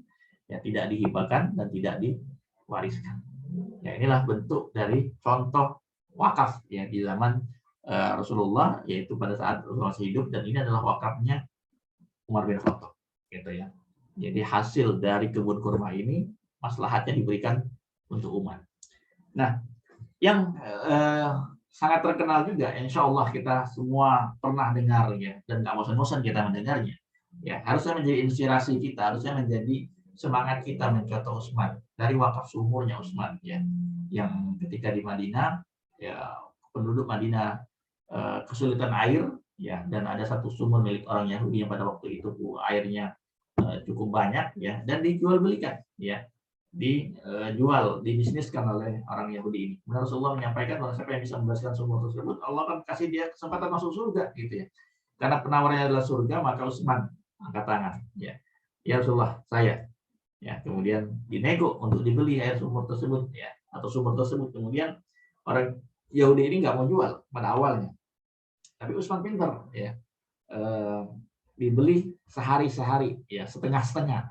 Ya tidak dihibahkan dan tidak diwariskan. Ya inilah bentuk dari contoh wakaf ya di zaman Rasulullah, yaitu pada saat Rasulullah masih hidup, dan ini adalah wakafnya Umar bin Khattab gitu ya. Jadi hasil dari kebun kurma ini maslahatnya diberikan untuk umat. Nah, yang sangat terkenal juga, insya Allah kita semua pernah dengar ya, dan nggak bosan-bosan kita mendengarnya. Ya, harusnya menjadi inspirasi kita, harusnya menjadi semangat kita mencontoh Utsman dari wakaf sumurnya Utsman ya, yang ketika di Madinah ya penduduk Madinah kesulitan air ya, dan ada satu sumur milik orang Yahudi yang pada waktu itu airnya cukup banyak ya, dan dijual belikan ya, dibisniskan oleh orang Yahudi ini. Kemudian Rasulullah menyampaikan bahwa siapa yang bisa membebaskan sumur tersebut, Allah akan kasih dia kesempatan masuk surga gitu ya. Karena penawarnya adalah surga, maka Utsman angkat tangan ya, ya Rasulullah saya ya, kemudian dinego untuk dibeli air sumur tersebut ya, atau sumur tersebut. Kemudian orang Yahudi ini nggak mau jual pada awalnya, tapi Utsman pintar ya, dibeli sehari ya, setengah.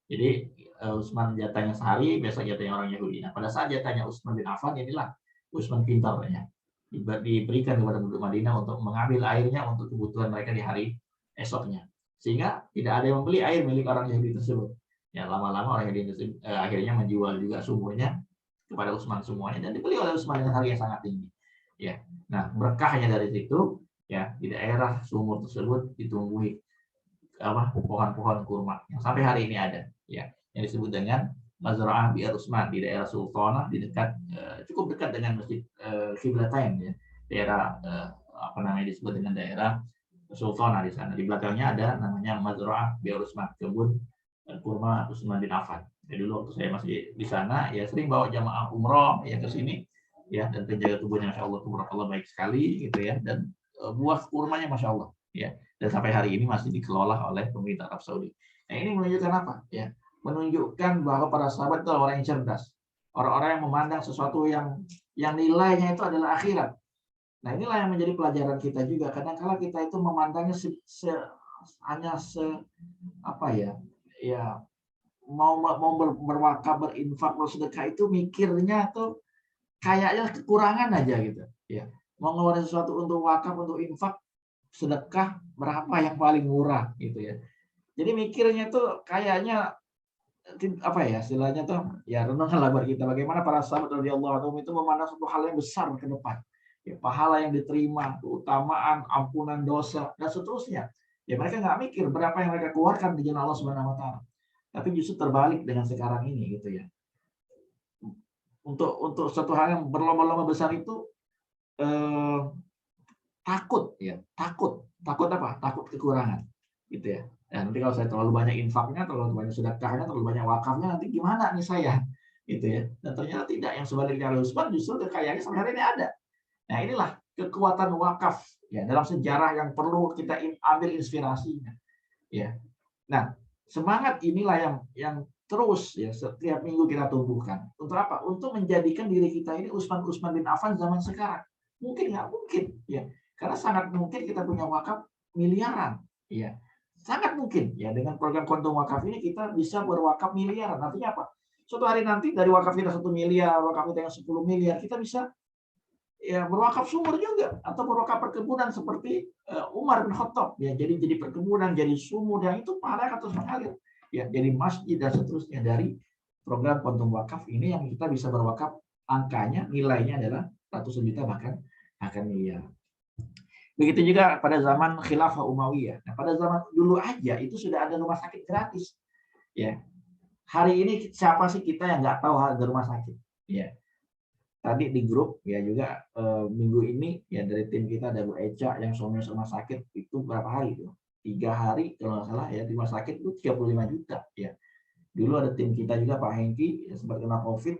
Jadi Utsman jatahnya sehari, besok jatahnya orang Yahudi. Nah pada saat jatahnya Utsman bin Affan, inilah Utsman pintar ya, diberikan kepada penduduk Madinah untuk mengambil airnya untuk kebutuhan mereka di hari esoknya, sehingga tidak ada yang membeli air milik orang Yahudi tersebut. Ya lama-lama orang Yahudi akhirnya menjual juga sumurnya kepada Utsman semuanya, dan dibeli oleh Utsman dengan harga yang sangat tinggi. Ya, nah berkahnya dari situ ya, di daerah sumur tersebut ditumbuhi pohon-pohon kurma yang sampai hari ini ada ya, yang disebut dengan Mazra'ah Bi'ar Utsman di daerah Sultanah, di dekat cukup dekat dengan Masjid Qiblatain ya, daerah disebut dengan daerah Sultanah. Di sana di belakangnya ada namanya Mazra'ah Bi'ar Utsman, kebun kurma Utsman bin Affan. Jadi dulu waktu saya masih di sana ya sering bawa jamaah umroh ya ke sini ya, dan penjaga kebunnya masya Allah tabarakallah baik sekali gitu ya, dan buah kurmanya masya Allah ya, dan sampai hari ini masih dikelola oleh pemerintah Arab Saudi. Nah ini menunjukkan apa ya, menunjukkan bahwa para sahabat itu orang yang cerdas, orang-orang yang memandang sesuatu yang nilainya itu adalah akhirat. Nah inilah yang menjadi pelajaran kita juga. Kadang-kala kita itu memandangnya hanya mau berwakaf, berinfak, bersedekah itu mikirnya tuh kayaknya kekurangan aja gitu ya. Mau ngeluarin sesuatu untuk wakaf, untuk infak, sedekah berapa yang paling murah gitu ya. Jadi mikirnya tuh kayaknya istilahnya tuh ya, renungkanlah buat kita bagaimana para sahabat radhiyallahu anhum itu memandang suatu hal yang besar ke depan. Ya, pahala yang diterima, keutamaan, ampunan dosa dan seterusnya. Ya mereka nggak mikir berapa yang mereka keluarkan di jalan Allah Subhanahu Wa Taala. Tapi justru terbalik dengan sekarang ini gitu ya. Untuk satu hal yang berlomba-lomba besar itu eh, takut ya, takut apa? Takut kekurangan, gitu ya. Dan nanti kalau saya terlalu banyak infaknya, terlalu banyak sedekahnya, terlalu banyak wakafnya, nanti gimana nih saya, gitu ya. Dan ternyata tidak, yang sebaliknya Al-Usman justru kekayaannya sampai hari ini ada. Nah inilah kekuatan wakaf ya dalam sejarah yang perlu kita ambil inspirasinya, ya. Nah semangat inilah yang terus ya setiap minggu kita tumbuhkan. Untuk apa? Untuk menjadikan diri kita ini Utsman bin Affan zaman sekarang. Mungkin nggak mungkin ya. Karena sangat mungkin kita punya wakaf miliaran, ya. Sangat mungkin ya dengan program kontum wakaf ini kita bisa berwakaf miliaran. Artinya apa? Suatu hari nanti dari wakaf kita 1 miliar, wakaf kita yang 10 miliar, kita bisa ya berwakaf sumur juga atau berwakaf perkebunan seperti Umar bin Khattab ya. Jadi perkebunan, jadi sumur, dan itu pahala terus mengalir. Ya, jadi masjid dan seterusnya dari program kontum wakaf ini yang kita bisa berwakaf, angkanya nilainya adalah ratusan juta bahkan miliar. Begitu juga pada zaman Khilafah Umayyah. Nah, pada zaman dulu aja itu sudah ada rumah sakit gratis. Ya. Hari ini siapa sih kita yang nggak tahu ada rumah sakit? Ya. Tadi di grup ya juga minggu ini ya dari tim kita ada Bu Eca yang suaminya rumah sakit itu berapa hari itu? 3 hari kalau nggak salah ya di rumah sakit itu 35 juta ya. Dulu ada tim kita juga Pak Hengki ya, sempat kena COVID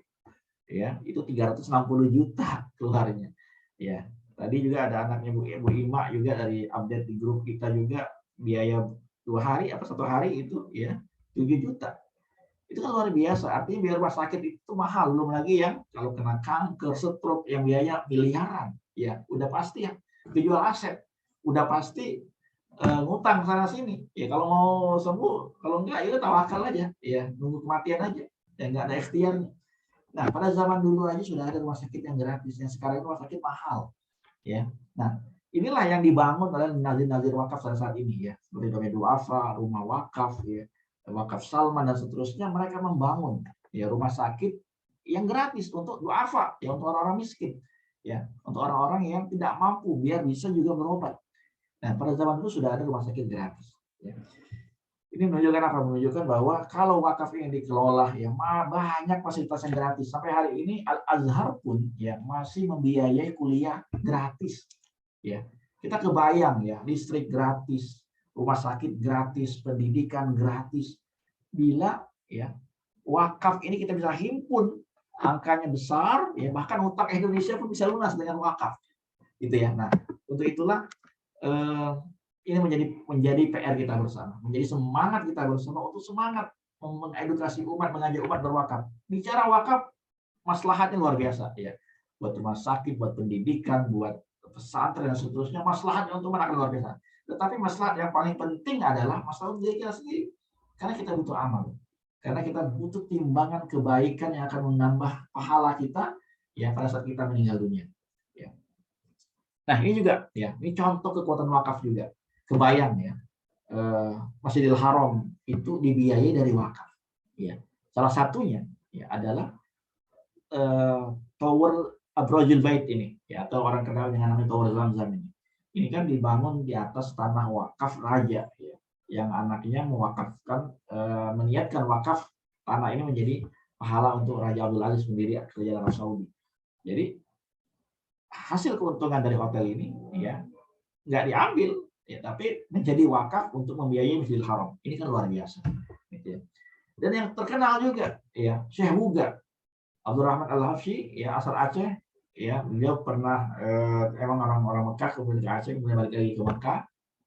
ya itu 360 juta keluarnya ya. Tadi juga ada anaknya Bu Ima juga dari update di grup kita juga biaya 2 hari apa 1 hari itu ya 7 juta. Itu kan luar biasa. Artinya biaya rumah sakit itu mahal, belum lagi yang kalau kena kanker, stroke yang biaya miliaran. Ya, udah pasti ya kejual aset, udah pasti ngutang sana sini. Ya kalau mau sembuh, kalau enggak ya tawakal aja, ya nunggu kematian aja. Ya nggak ada ikhtiarnya. Nah, pada zaman dulu aja sudah ada rumah sakit yang gratis, yang sekarang rumah sakit mahal. Ya. Nah, inilah yang dibangun oleh nazir-nazir wakaf saat ini ya. Seperti Domain Duafa, rumah wakaf ya, wakaf Salman dan seterusnya, mereka membangun ya rumah sakit yang gratis untuk duafa ya, untuk orang-orang miskin ya, untuk orang-orang yang tidak mampu biar bisa juga berobat. Nah, pada zaman itu sudah ada rumah sakit gratis ya. Ini menunjukkan apa? Menunjukkan bahwa kalau wakaf ini dikelola ya banyak fasilitas yang gratis. Sampai hari ini Al-Azhar pun ya masih membiayai kuliah gratis. Ya. Kita kebayang ya, listrik gratis, rumah sakit gratis, pendidikan gratis. Bila ya wakaf ini kita bisa himpun angkanya besar ya, bahkan utang Indonesia pun bisa lunas dengan wakaf. Gitu ya. Nah, untuk itulah ini menjadi PR kita bersama, menjadi semangat kita bersama untuk semangat mengedukasi umat, mengajak umat berwakaf. Bicara wakaf, maslahatnya luar biasa ya. Buat rumah sakit, buat pendidikan, buat pesantren dan seterusnya, maslahatnya untuk umat akan luar biasa. Tetapi maslahat yang paling penting adalah masalah diri kita sendiri. Karena kita butuh amal. Karena kita butuh timbangan kebaikan yang akan menambah pahala kita ya pada saat kita meninggal dunia. Ya. Nah, ini juga ya, ini contoh kekuatan wakaf juga. Kebayang ya, Masjidil Haram itu dibiayai dari wakaf. Ya, salah satunya ya adalah Tower Abrojul Bait ini, ya, atau orang kenal dengan nama Tower Zamzam ini. Ini kan dibangun di atas tanah wakaf raja, ya, yang anaknya mewakafkan, meniatkan wakaf tanah ini menjadi pahala untuk Raja Abdul Aziz pendiri Kerajaan Arab Saudi. Jadi hasil keuntungan dari hotel ini, ya, nggak diambil. Ya, tapi menjadi wakaf untuk membiayai Masjidil Haram. Ini kan luar biasa. Gitu ya. Dan yang terkenal juga, ya, Syekh Buga, Abdurrahman Al-Hafsi, ya, asal Aceh, ya, beliau pernah emang orang Mekah, kemudian ke Aceh, kemudian balik lagi ke Mekah,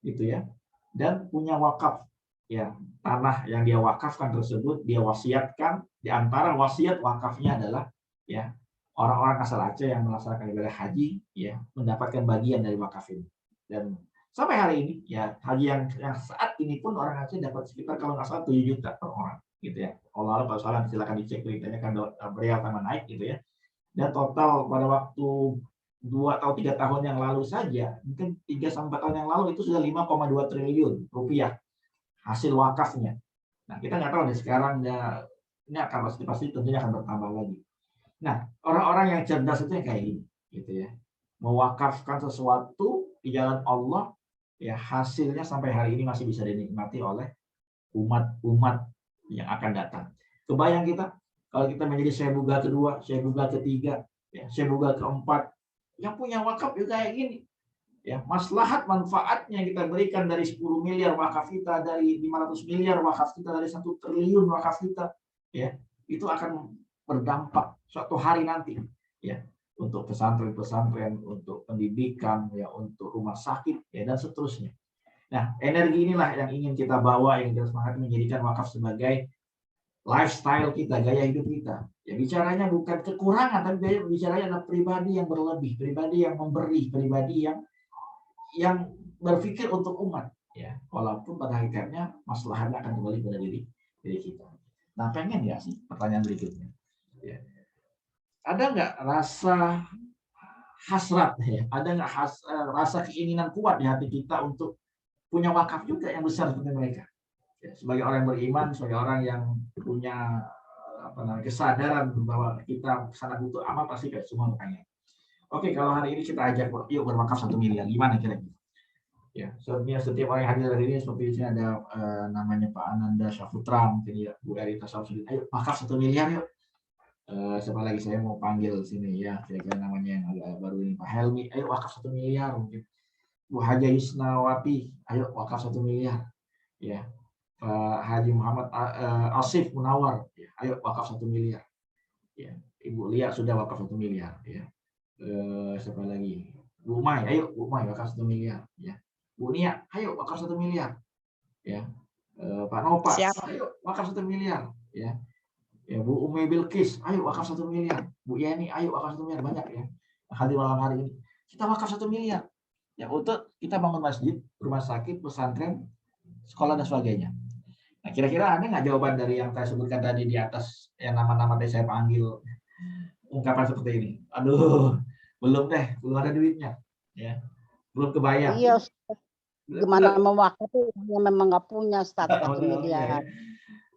gitu ya, dan punya wakaf, ya, tanah yang dia wakafkan tersebut, dia wasiatkan. Di antara wasiat wakafnya adalah, ya, orang-orang asal Aceh yang melaksanakan ibadah haji, ya, mendapatkan bagian dari wakaf ini. Dan sampai hari ini ya haji yang saat ini pun orang Aceh dapat sekitar kalau nggak salah 7 juta per orang gitu ya. Allah kalau salah silakan dicek beritanya kan beliau akan naik gitu ya. Dan total pada waktu 2 atau 3 tahun yang lalu saja, mungkin 3 sampai 4 tahun yang lalu itu sudah 5,2 triliun rupiah hasil wakafnya. Nah, kita nggak tahu nih sekarang ya, ini akan pasti tentunya akan bertambah lagi. Nah, orang-orang yang cerdas itu yang kayak gini gitu ya. Mewakafkan sesuatu di jalan Allah ya hasilnya sampai hari ini masih bisa dinikmati oleh umat-umat yang akan datang. Kebayang kita kalau kita menjadi Syebuga kedua, Syebuga ketiga, ya, Syebuga keempat, yang punya wakaf juga kayak gini. Ya, maslahat manfaatnya kita berikan dari 10 miliar wakaf kita, dari 500 miliar wakaf kita, dari 1 triliun wakaf kita, ya, itu akan berdampak suatu hari nanti, ya, untuk pesantren-pesantren, untuk pendidikan, ya, untuk rumah sakit, ya, dan seterusnya. Nah, energi inilah yang ingin kita bawa, yang kita semangat menjadikan wakaf sebagai lifestyle kita, gaya hidup kita. Ya, bicaranya bukan kekurangan, tapi bicaranya adalah pribadi yang berlebih, pribadi yang memberi, pribadi yang berpikir untuk umat, ya, walaupun pada hakikatnya masalahnya akan kembali pada diri kita. Nah, pengen ya sih pertanyaan berikutnya, ya. Ada nggak rasa hasrat, ya, ada nggak rasa keinginan kuat di hati kita untuk punya wakaf juga yang besar seperti mereka, ya, sebagai orang yang beriman, sebagai orang yang punya kesadaran bahwa kita sangat butuh amal, pasti kayak semua pengen. Oke, kalau hari ini kita ajak yuk berwakaf 1 miliar, gimana kira-kira? Ya, setiap orang yang hadir hari ini seperti ini ada namanya Pak Ananda Syaputra, mungkin ya, Bu Erita Samsudin, ayo wakaf 1 miliar yuk. Siapa lagi saya mau panggil sini ya, kira-kira namanya yang agak baru ini, Pak Helmi, ayo wakaf 1 miliar mungkin. Bu Haja Yusnawati, ayo wakaf 1 miliar. Ya, Pak Haji Muhammad Asif Munawar, ya, ayo wakaf 1 miliar. Ya, Ibu Lia sudah wakaf 1 miliar. Ya, siapa lagi? Bu Mai, ayo Bu Mai wakaf 1 miliar. Ya, Bu Nia, ayo wakaf 1 miliar. Ya, Pak Nopas, ayo wakaf 1 miliar. Ya, ya, Bu Umi Bilkis, ayo wakaf 1 miliar. Bu Yeni, ayo wakaf 1 miliar. Banyak ya. Hadir malam hari ini. Kita wakaf 1 miliar. Ya, untuk kita bangun masjid, rumah sakit, pesantren, sekolah dan sebagainya. Nah, kira-kira ada nggak jawaban dari yang saya sebutkan tadi di atas, yang nama-nama tadi saya panggil, ungkapan seperti ini? Aduh, belum deh, belum ada duitnya, ya, belum kebayang. Iya, gimana mewakaf itu yang memang nggak punya 1 miliar.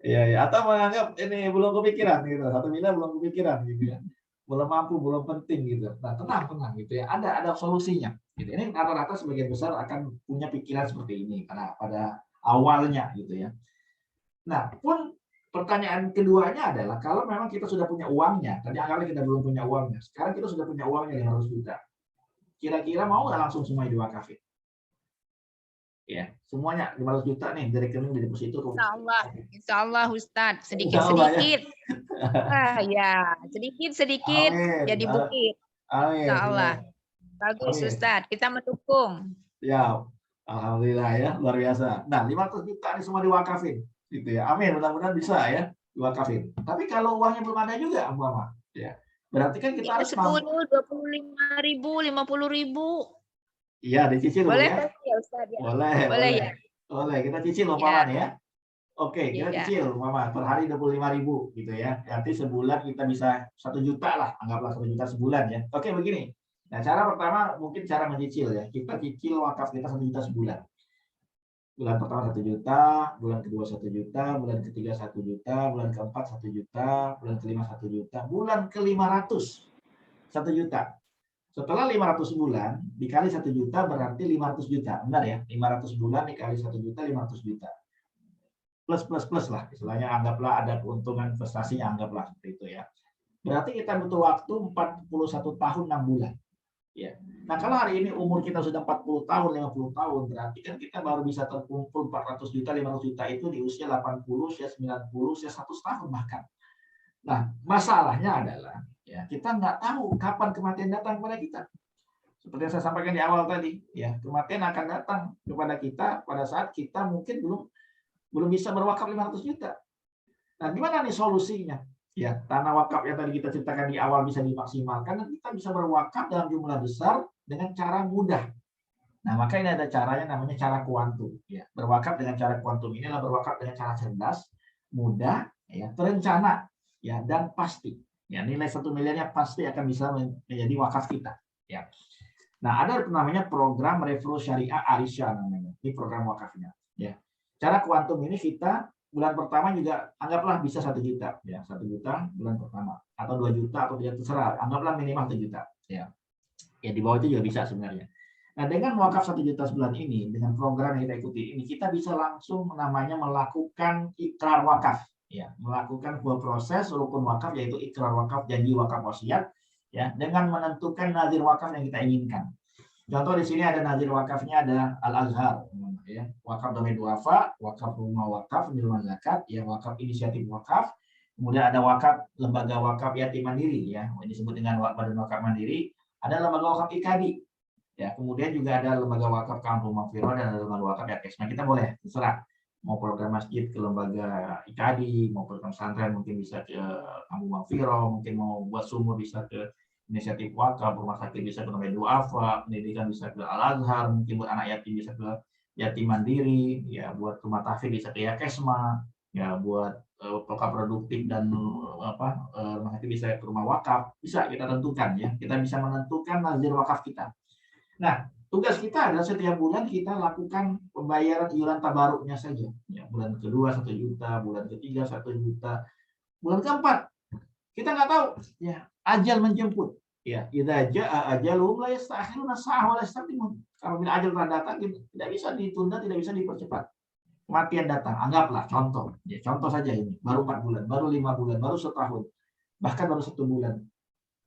Iya, ya. Atau menganggap ini belum kepikiran gitu, 1 miliar belum kepikiran gitu ya, belum mampu, belum penting gitu. Nah, tenang gitu ya, ada solusinya. Gitu. Ini rata-rata sebagian besar akan punya pikiran seperti ini karena pada awalnya gitu ya. Nah, pun pertanyaan keduanya adalah kalau memang kita sudah punya uangnya, tadi anggaplah kita belum punya uangnya, sekarang kita sudah punya uangnya 500 juta. Kira-kira mau nggak langsung semua diwakafin? Ya, semuanya 500 juta nih dari rekening dari deposito ke Insya Allah Ustadz, sedikit-sedikit. Ya, sedikit-sedikit jadi bukit. Amin. Insya Allah. Bagus Ustadz, kita mendukung. Ya, alhamdulillah ya, luar biasa. Nah, 500 juta ini semua diwakafin. Gitu ya. Amin, mudah-mudahan bisa ya diwakafin. Tapi kalau uangnya belum ada juga, Mama, ya. Berarti kan kita harus 10, 25.000, 50.000. Iya, dicicil boleh ya. Ya, Ustaz, ya. Boleh ya. Boleh, kita cicil loh, Mama ya. Oke, kita cicil, Mama, per hari 25.000 gitu ya. Nanti sebulan kita bisa 1 juta lah, anggaplah 1 juta sebulan ya. Oke, begini. Nah, cara pertama mungkin cara mencicil ya. Kita cicil wakaf kita 1 juta sebulan. Bulan pertama 1 juta, bulan kedua 1 juta, bulan ketiga 1 juta, bulan keempat 1 juta, bulan kelima 1 juta, bulan ke-500 1 juta. Setelah 500 bulan dikali 1 juta berarti 500 juta. Benar ya? 500 bulan dikali 1 juta 500 juta. Plus lah. Istilahnya anggaplah ada keuntungan investasinya, anggaplah seperti itu ya. Berarti kita butuh waktu 41 tahun 6 bulan. Ya. Nah, kalau hari ini umur kita sudah 40 tahun, 50 tahun, berarti kan kita baru bisa terkumpul 400 juta, 500 juta itu di usia 80, usia 90, usia 100 tahun bahkan. Nah, masalahnya adalah ya kita nggak tahu kapan kematian datang kepada kita. Seperti yang saya sampaikan di awal tadi, ya kematian akan datang kepada kita pada saat kita mungkin belum bisa berwakaf 500 juta. Nah, gimana nih solusinya? Ya, tanah wakaf yang tadi kita ceritakan di awal bisa dimaksimalkan dan kita bisa berwakaf dalam jumlah besar dengan cara mudah. Nah, maka ini ada caranya namanya cara kuantum. Ya, berwakaf dengan cara kuantum ini adalah berwakaf dengan cara cerdas, mudah, ya, terencana, ya, dan pasti. Ya, nilai 1 miliarnya pasti akan bisa menjadi wakaf kita. Ya. Nah, ada namanya program Reflo Syariah Arisya namanya. Ini program wakafnya. Ya. Cara kuantum ini kita bulan pertama juga anggaplah bisa 1 juta, ya 1 juta bulan pertama, atau 2 juta atau 3 terserah, anggaplah minimal 1 juta, ya. Ya di bawah itu juga bisa sebenarnya. Nah, dengan wakaf 1 juta sebulan ini, dengan program yang kita ikuti ini, kita bisa langsung namanya melakukan ikrar wakaf. Ya, melakukan sebuah proses rukun wakaf, yaitu ikrar wakaf, janji wakaf wasiat, ya, dengan menentukan nazir wakaf yang kita inginkan. Contoh di sini ada nazir wakafnya, ada Al-Azhar, ya, wakaf domain duafa, wakaf rumah wakaf, penerimaan zakat, ya, wakaf inisiatif wakaf, kemudian ada wakaf lembaga wakaf yatim mandiri, ya, ini disebut dengan badan wakaf mandiri, ada lembaga wakaf IKADI. Ya, kemudian juga ada lembaga wakaf Kampung Maghfirah dan ada lembaga wakaf Yates. Nah, kita boleh terserah mau program masjid ke lembaga IKADI, mau program pesantren mungkin bisa ke Kampung Maghfirah, mungkin mau buat sumur bisa ke inisiatif wakaf, rumah sakit bisa ke lembaga duafa, pendidikan bisa ke Al-Azhar, mungkin buat anak yatim bisa ke yatim mandiri, ya buat rumah tahfidz bisa ke Yakesma, ya buat wakaf produktif dan rumah sakit bisa ke rumah wakaf, bisa kita tentukan ya. Kita bisa menentukan nazir wakaf kita. Nah, tugas kita adalah setiap bulan kita lakukan pembayaran iuran tabaruknya saja. Ya, bulan kedua 1 juta, bulan ketiga 1 juta, bulan keempat kita nggak tahu. Ya, ajal menjemput. Ya, idza jaa ajaluhum la yastakhiruna sa'ah wa la yastaqdimun. Apabila ajal telah datang, tidak bisa ditunda, tidak bisa dipercepat. Kematian datang, anggaplah contoh. Ya, contoh saja ini, baru 4 bulan, baru 5 bulan, baru setahun, bahkan baru 1 bulan.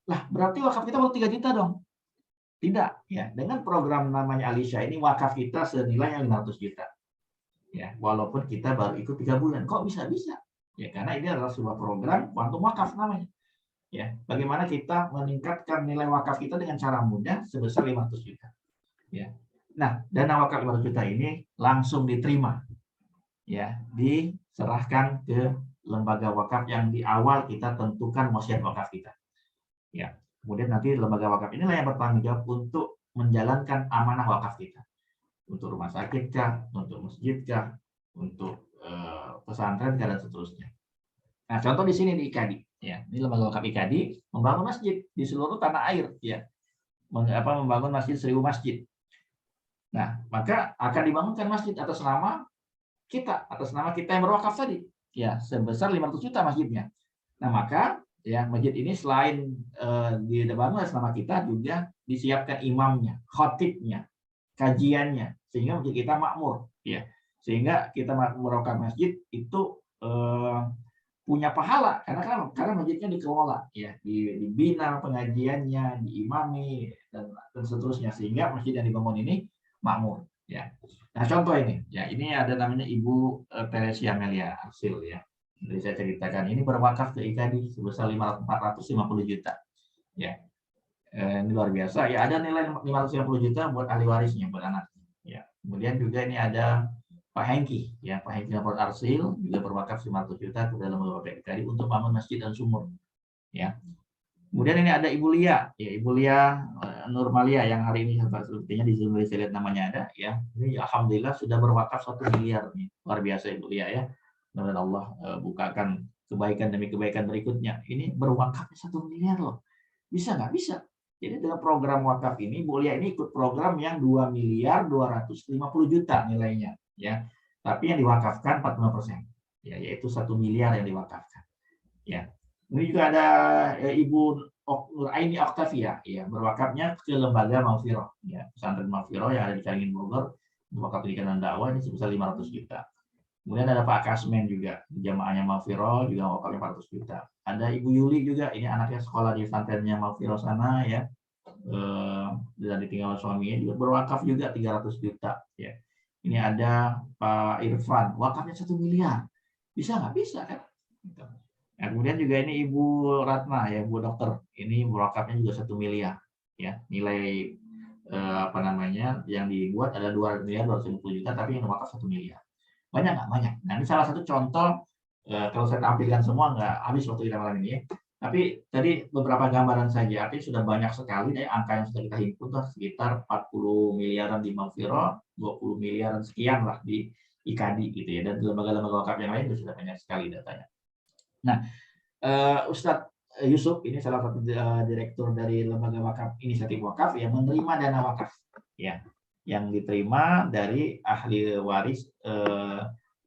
Lah, berarti wakaf kita baru 3 juta dong. Tidak, ya. Dengan program namanya Alisha ini wakaf kita senilai yang 500 juta. Ya, walaupun kita baru ikut 3 bulan. Kok bisa-bisa? Ya, karena ini adalah sebuah program kuantum wakaf namanya. Ya, bagaimana kita meningkatkan nilai wakaf kita dengan cara mudah sebesar 500 juta. Ya. Nah, dana wakaf 500 juta ini langsung diterima. Ya, diserahkan ke lembaga wakaf yang di awal kita tentukan wasiat wakaf kita. Ya. Kemudian nanti lembaga wakaf inilah yang bertanggung jawab untuk menjalankan amanah wakaf kita. Untuk rumah sakit kah, untuk masjid kah, untuk pesantren kah, dan seterusnya. Nah, contoh di sini di IKADI. Ya, ini lembaga wakaf IKADI membangun masjid di seluruh tanah air. Ya, membangun masjid 1000 masjid. Nah, maka akan dibangunkan masjid atas nama kita yang berwakaf tadi. Ya, sebesar 500 juta masjidnya. Nah, maka ya, masjid ini selain dibangun atas nama kita, juga disiapkan imamnya, khatibnya, kajiannya, sehingga masjid kita makmur, ya. Sehingga kita merokok masjid itu punya pahala karena masjidnya dikelola, ya, dibina pengajiannya, diimami dan seterusnya, sehingga masjid yang dibangun ini makmur, ya. Nah, contoh ini, ya, ini ada namanya Ibu Teresia Amelia Arsil, ya. Jadi saya ceritakan ini berwakaf ke IKADI sebesar 450 juta. Ya, ini luar biasa. Ya, ada nilai 550 juta buat ahli warisnya, buat anaknya. Ya, kemudian juga ini ada Pak Hengki, ya, Pak Hengki Napot Arsil juga berwakaf 500 juta ke dalam lembaga IKADI untuk bangun masjid dan sumur. Ya. Kemudian ini ada Ibu Lia, ya, Ibu Lia Nurmalia yang hari ini sepertinya di Zoom saya lihat namanya ada, ya. Ini alhamdulillah sudah berwakaf 1 miliar nih. Luar biasa Ibu Lia, ya. Dan Allah bukakan kebaikan demi kebaikan berikutnya. Ini berwakafnya 1 miliar loh. Bisa nggak? Bisa. Jadi dengan program wakaf ini, Bu Lia ini ikut program yang 2 miliar 250 juta nilainya. Ya. Tapi yang diwakafkan 45%. Ya, yaitu 1 miliar yang diwakafkan. Ya. Ini juga ada Ibu Nuraini Oktavia, ya, berwakafnya ke lembaga Maghfirah, ya, pesantren Maghfirah yang ada di Caringin Bogor, wakaf pendidikan dan dakwah ini sebesar 500 juta. Kemudian ada Pak Kasmen juga, jamaahnya Maghfirah juga wakafnya 400 juta. Ada Ibu Yuli juga, ini anaknya sekolah di pesantrennya Maghfirah sana, ya, dan ditinggal suaminya juga berwakaf juga 300 juta. Ya. Ini ada Pak Irfan, wakafnya 1 miliar. Bisa nggak? Bisa kan? Nah, kemudian juga ini Ibu Ratna, ya, Bu Dokter, ini wakafnya juga 1 miliar. Ya, nilai yang dibuat ada 2 miliar 250 juta, tapi yang wakaf 1 miliar. Banyak nggak? Banyak. Nah, ini salah satu contoh, kalau saya tampilkan semua nggak habis waktu kita malam ini, ya. Tapi tadi beberapa gambaran saja, artinya sudah banyak sekali angka yang sudah kita himpun, sekitar 40 miliaran di Maghfirah, 20 miliaran sekian lah di IKADI gitu, ya. Dan lembaga-lembaga wakaf yang lain sudah banyak sekali datanya. Nah, Ustadz Yusuf ini salah satu direktur dari lembaga wakaf inisiatif wakaf yang menerima dana wakaf, ya, yang diterima dari ahli waris.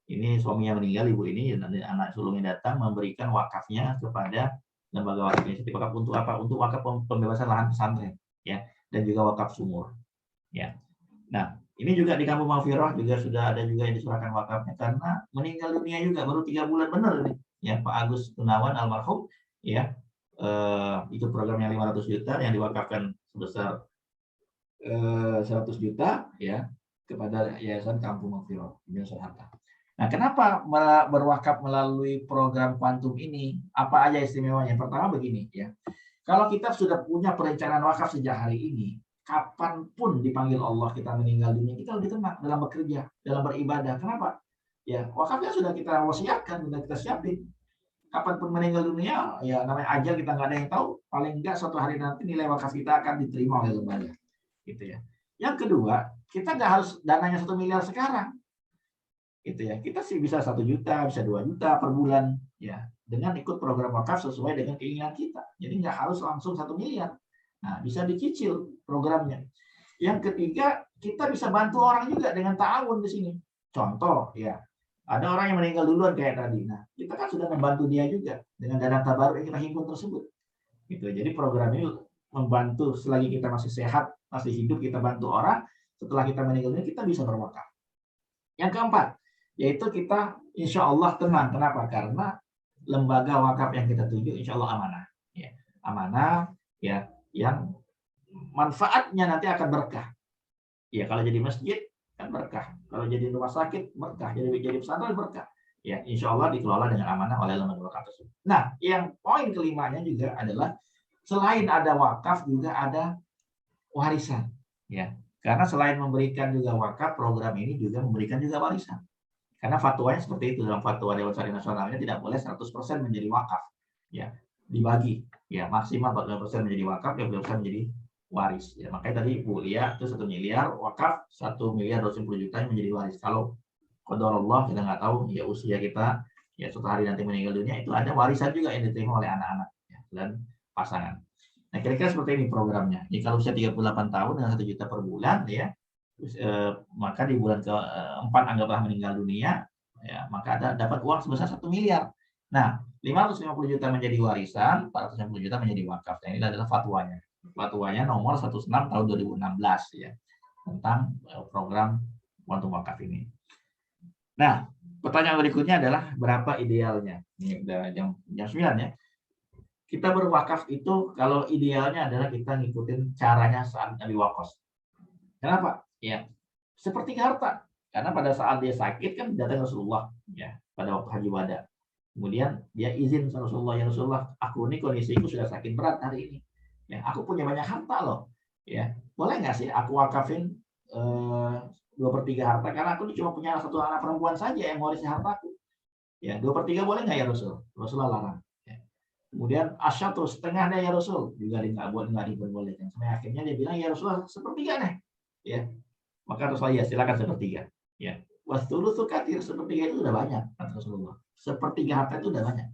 Ini suaminya meninggal, ibu ini, dan anak sulungnya datang memberikan wakafnya kepada lembaga wakaf inisiatif wakaf untuk apa? Untuk wakaf pembebasan lahan pesantren, ya, dan juga wakaf sumur. Ya. Nah, ini juga di Kampung Maghfirah juga sudah ada juga yang diserahkan wakafnya karena meninggal dunia juga baru 3 bulan benar nih. Ya, Pak Agus Gunawan almarhum ya. Itu program yang 500 juta yang diwakafkan sebesar 100 juta ya kepada Yayasan Kampung Maghfirah Yayasan Harta. Nah, kenapa berwakaf melalui program kuantum ini? Apa aja istimewanya? Pertama begini ya. Kalau kita sudah punya perencanaan wakaf sejak hari ini, kapanpun dipanggil Allah kita meninggal dunia, kita lebih tenang dalam bekerja, dalam beribadah. Kenapa? Ya, wakafnya sudah kita wasiatkan, sudah kita siapin. Kapanpun meninggal dunia, ya namanya ajal kita nggak ada yang tahu. Paling enggak suatu hari nanti nilai wakaf kita akan diterima oleh lembaga. Gitu ya. Yang kedua, kita nggak harus dananya 1 miliar sekarang. Gitu ya. Kita sih bisa 1 juta, bisa 2 juta per bulan ya, dengan ikut program wakaf sesuai dengan keinginan kita. Jadi nggak harus langsung 1 miliar. Nah, bisa dicicil programnya. Yang ketiga, kita bisa bantu orang juga dengan ta'awun di sini. Contoh ya, ada orang yang meninggal duluan kayak tadi. Nah, kita kan sudah membantu dia juga dengan dana tabaruk yang kita himpun tersebut. Gitu. Jadi program ini membantu selagi kita masih sehat, masih hidup, kita bantu orang. Setelah kita meninggal dunia, kita bisa berwakaf. Yang keempat, yaitu kita insya Allah tenang. Kenapa? Karena lembaga wakaf yang kita tuju insya Allah amanah. Ya. Amanah ya, yang manfaatnya nanti akan berkah. Ya, kalau jadi masjid kan berkah. Kalau jadi rumah sakit berkah. Jadi pesantren berkah. Ya, insya Allah dikelola dengan amanah oleh lembaga wakaf tersebut. Nah, yang poin kelimanya juga adalah selain ada wakaf juga ada warisan. Ya, karena selain memberikan juga wakaf, program ini juga memberikan juga warisan. Karena fatwanya seperti itu, dalam fatwa Dewan Syariah Nasionalnya tidak boleh 100% menjadi wakaf. Ya, dibagi. Ya, maksimal 40% menjadi wakaf, 20% menjadi waris. Ya, makanya tadi Bu Lia itu 1 miliar wakaf, 1 miliar 210 juta menjadi waris. Kalau qadarullah kita nggak tahu ya usia kita ya suatu hari nanti meninggal dunia, itu ada warisan juga yang diterima oleh anak-anak ya, dan pasangan. Nah, kira-kira seperti ini programnya. Jadi kalau usia 38 tahun dengan 1 juta per bulan ya, maka di bulan ke-4 anggaplah meninggal dunia, ya, maka dapat uang sebesar 1 miliar. Nah, 550 juta menjadi warisan, 450 juta menjadi wakaf. Nah, ini adalah fatwanya. Fatwanya nomor 16 tahun 2016 ya, tentang program kuantum wakaf ini. Nah, pertanyaan berikutnya adalah berapa idealnya? Ini udah jam 9 ya. Kita berwakaf itu kalau idealnya adalah kita ngikutin caranya saat Nabi Waqqas. Kenapa? Ya, seperti harta. Karena pada saat dia sakit kan datang Rasulullah ya, pada waktu Haji Wada. Kemudian dia izin sama Rasulullah, ya Rasulullah, aku ini kondisiku sudah sakit berat hari ini. Ya, aku punya banyak harta loh. Ya, boleh nggak sih aku wakafin 2/3 harta, karena aku cuma punya 1 anak perempuan saja yang mewarisi hartaku. Ya, 2/3 boleh nggak ya Rasul? Rasulullah larang. Ya. Kemudian asyatru, setengah deh ya Rasul, juga nggak diperbolehkan. Sampai akhirnya dia bilang ya Rasulullah 1/3 deh. Ya, maka Rasulullah ya silakan 1/3. Ya, wasulusu katsir, 1/3 itu udah banyak kata Rasulullah. 1/3 harta itu udah banyak.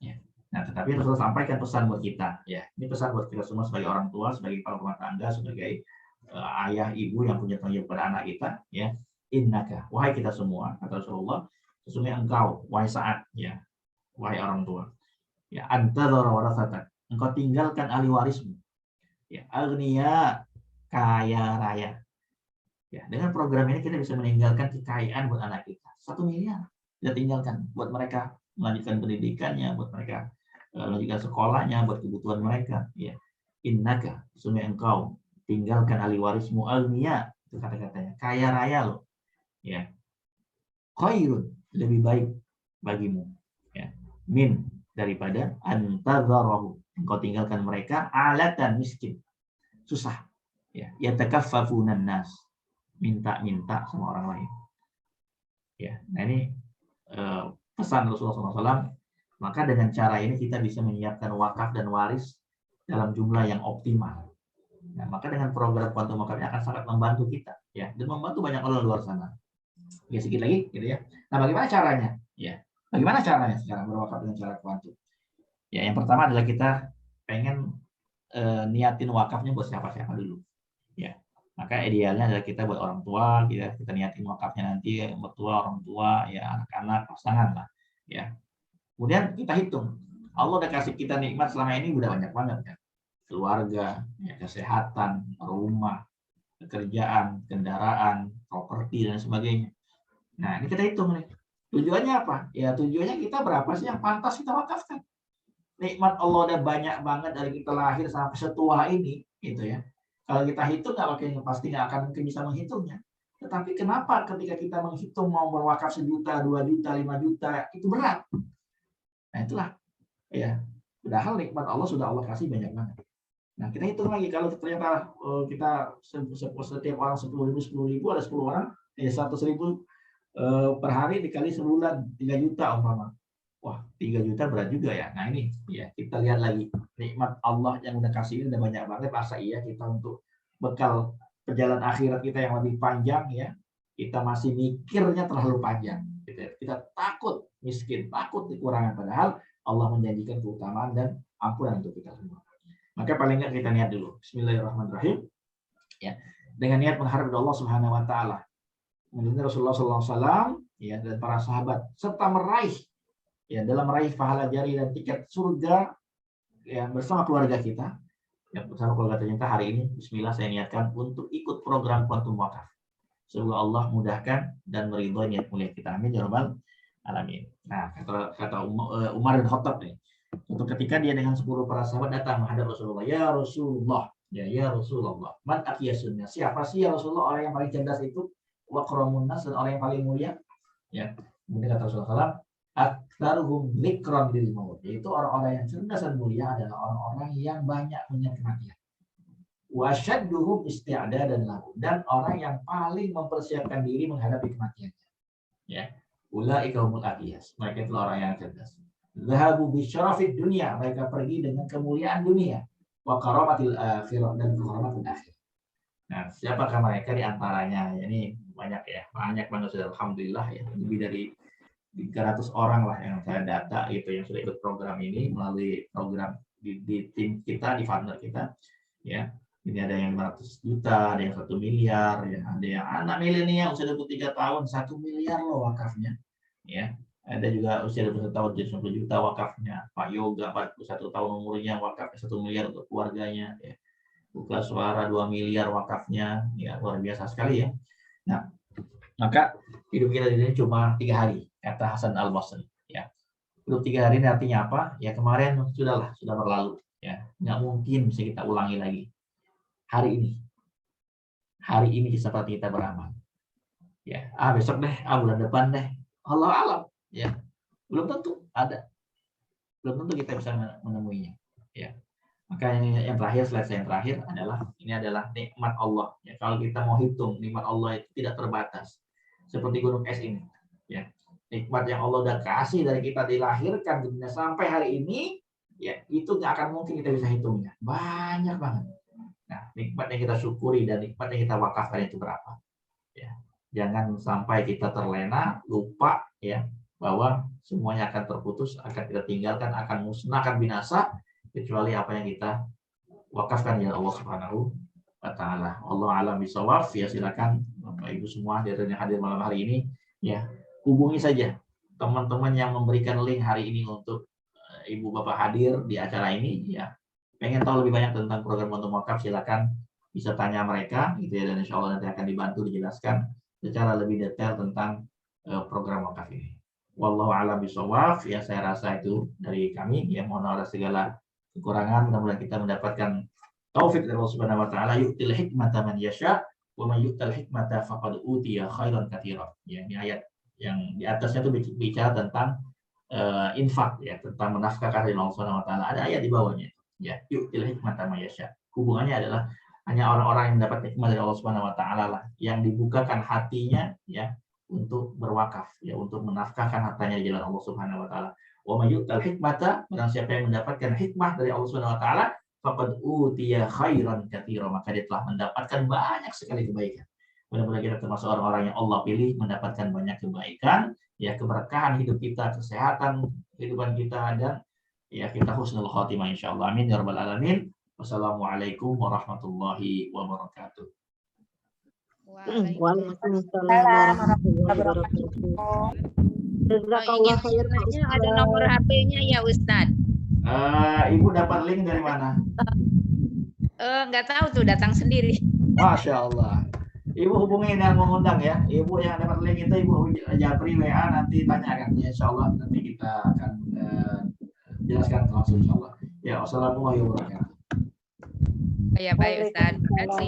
Ya. Nah, tetapi Rasulullah sampaikan pesan buat kita. Ya, ini pesan buat kita semua sebagai orang tua, sebagai kepala rumah tangga, sebagai ayah ibu yang punya tanggung jawab pada anak kita. Ya, innaka, wahai kita semua, kata Rasulullah, sesungguhnya engkau, wahai Sa'ad, ya, wahai orang tua, ya, antadzara warasatak, engkau tinggalkan ahli warismu. Ya, agniya, kaya raya. Ya, dengan program ini kita bisa meninggalkan kekayaan buat anak kita. 1 miliar kita tinggalkan buat mereka melanjutkan pendidikannya, buat mereka melanjutkan sekolahnya, buat kebutuhan mereka. Ya, innaka, sesungguhnya engkau tinggalkan ahli warismu agniya, itu kata-katanya, kaya raya loh. Ya, khairun, lebih baik bagimu. Ya, min, daripada antadzarahu, engkau tinggalkan mereka alatan miskin, susah. Ya, yatakaffafunan nas, minta-minta sama orang lain. Ya, nah ini pesan Rasulullah SAW. Maka dengan cara ini kita bisa menyiapkan wakaf dan waris dalam jumlah yang optimal. Nah, maka dengan program kuantum wakaf ini akan sangat membantu kita, ya, dan membantu banyak orang luar sana. Ya, sedikit lagi, gitu ya. Nah, bagaimana caranya? Ya, bagaimana caranya sekarang berwakaf dengan cara kuantum? Ya, yang pertama adalah kita pengen niatin wakafnya buat siapa-siapa dulu. Ya. Maka idealnya adalah kita buat orang tua, kita niatin wakafnya nanti mertua, orang tua, ya, anak-anak, pasangan lah, ya. Kemudian kita hitung, Allah udah kasih kita nikmat selama ini udah banyak banget kan, keluarga, ya, kesehatan, rumah, pekerjaan, kendaraan, properti dan sebagainya. Nah, ini kita hitung nih. Tujuannya apa? Ya tujuannya kita berapa sih yang pantas kita wakafkan. Nikmat Allah udah banyak banget dari kita lahir sampai setua ini, gitu ya. Kalau kita hitung pasti nggak akan mungkin bisa menghitungnya. Tetapi kenapa ketika kita menghitung mau berwakaf 1 juta, 2 juta, 5 juta, itu berat. Nah itulah, ya. Padahal nikmat Allah sudah Allah kasih banyak banget. Nah kita hitung lagi kalau ternyata kita setiap orang 10.000 ada 10 orang, ya 100.000 per hari dikali sebulan 3 juta umpama. Wah 3 juta berat juga ya. Nah ini ya kita lihat lagi nikmat Allah yang udah kasih ini udah banyak banget. Masa iya kita untuk bekal perjalanan akhirat kita yang lebih panjang ya, kita masih mikirnya terlalu panjang. Kita takut miskin, takut kekurangan, padahal Allah menjanjikan keutamaan dan ampunan untuk kita semua. Maka paling nggak kita niat dulu. Bismillahirrahmanirrahim. Ya, dengan niat mengharap Allah Subhanahu Wa Taala, mendengar Rasulullah SAW ya dan para sahabat serta meraih ya dalam meraih pahala jari dan tiket surga ya bersama keluarga kita. Ya, bersama keluarga ternyata hari ini Bismillah saya niatkan untuk ikut program Quantum Wakaf. Semoga Allah mudahkan dan meridhoi niat mulia kita. Amin ya rabbal alamin. Nah, kata Umar bin Khattab nih. Untuk ketika dia dengan 10 para sahabat datang menghadap Rasulullah, ya Rasulullah, ya Rasulullah, man aqyasunna, siapa sih ya Rasulullah orang yang paling cerdas itu, wa akramun nas, dan orang yang paling mulia? Ya, kemudian kata Rasulullah, aktsaruhum dzikran bil maut, yaitu orang-orang yang cerdas dan mulia adalah orang-orang yang banyak mengingat kematian. Wa syadduhum isti'dadan lahu, dan orang yang paling mempersiapkan diri menghadapi kematiannya. Ya, ulaika humul aqyas, mereka itu orang yang cerdas. Zahabu bisyarafid dunia, mereka pergi dengan kemuliaan dunia, wa karamatil akhirah, dan kehormatan akhir. Nah, siapakah mereka di antaranya? Ini banyak ya, banyak banget sudah alhamdulillah ya, lebih dari 300 orang lah yang saya data itu yang sudah ikut program ini melalui program di tim kita, di partner kita ya. Ini ada yang 500 juta, ada yang 1 miliar ya, ada yang anak milenial usia 23 tahun 1 miliar loh wakafnya ya. Ada juga usia 21 tahun jadi 90 juta wakafnya. Pak Yoga 41 tahun umurnya wakafnya 1 miliar untuk keluarganya ya. Buka Suara 2 miliar wakafnya ya, luar biasa sekali ya. Nah, maka hidup kita di sini cuma 3 hari, kata Hasan Al-Basri ya. Hidup 3 hari ini artinya apa? Ya kemarin sudah berlalu ya. Nggak mungkin bisa kita ulangi lagi. Hari ini seperti kita beramal ya. Besok deh, bulan depan deh, Allah alam ya, belum tentu ada, belum tentu kita bisa menemuinya ya. Maka yang terakhir, slide yang terakhir adalah ini adalah nikmat Allah ya. Kalau kita mau hitung nikmat Allah itu tidak terbatas seperti gunung es ini ya. Nikmat yang Allah udah kasih dari kita dilahirkan di dunia sampai hari ini ya, itu nggak akan mungkin kita bisa hitungnya, banyak banget. Nah, nikmat yang kita syukuri dan nikmat yang kita wakafkan itu berapa? Ya, jangan sampai kita terlena, lupa ya bahwa semuanya akan terputus, akan kita tinggalkan, akan musnah, akan binasa kecuali apa yang kita wakafkan ya Allah Subhanahu wa Ta'ala. Allah alam bisawaf ya. Silakan Bapak Ibu semua yang hadir malam hari ini ya, hubungi saja teman-teman yang memberikan link hari ini untuk Ibu Bapak hadir di acara ini ya. Pengen tahu lebih banyak tentang program Quantum Wakaf, silakan bisa tanya mereka gitu ya, dan insya Allah nanti akan dibantu dijelaskan secara lebih detail tentang program wakaf ini. Wallahu a'lam bishawab ya. Saya rasa itu dari kami ya, mohon maaf segala kekurangan, mudah-mudahan kita mendapatkan taufik dari Allah Subhanahu wa Ta'ala. Yu'til hikmata man yasha wa man yu'tal hikmata faqad utiya khairan katsira ya. Ini ayat yang di atasnya itu bicara tentang infak ya, tentang menafkahkan dari Allah Subhanahu wa Ta'ala. Ada ayat di bawahnya ya, yu'til hikmata man yasha. Hubungannya adalah hanya orang-orang yang mendapat hikmah dari Allah Subhanahu wa Ta'ala lah yang dibukakan hatinya ya untuk berwakaf ya, untuk menafkahkan hartanya di jalan Allah Subhanahu wa Ta'ala. Wa may yu'tal hikmata, barang siapa yang mendapatkan hikmah dari Allah Subhanahu wa Ta'ala, faqad utiya khairan katsira, maka dia telah mendapatkan banyak sekali kebaikan. Mudah-mudahan kita termasuk orang-orang yang Allah pilih mendapatkan banyak kebaikan ya, keberkahan hidup kita, kesehatan kehidupan kita, dan ya kita husnul khotimah insyaallah. Amin ya rabbal alamin. Wassalamualaikum warahmatullahi wabarakatuh. Waalaikumsalam warahmatullahi wabarakatuh. Ada nomor HP-nya ya Ustadz? Ibu dapat link dari mana? Nggak tahu tuh, datang sendiri. Masya Allah. Ibu hubungi yang mengundang ya. Ibu yang dapat link itu Ibu Japri WA nanti tanyakan ya, insya Allah nanti kita akan jelaskan langsung insya Allah. Ya, wassalamualaikum warahmatullahi wabarakatuh. Ya baik Ustaz. Terima kasih.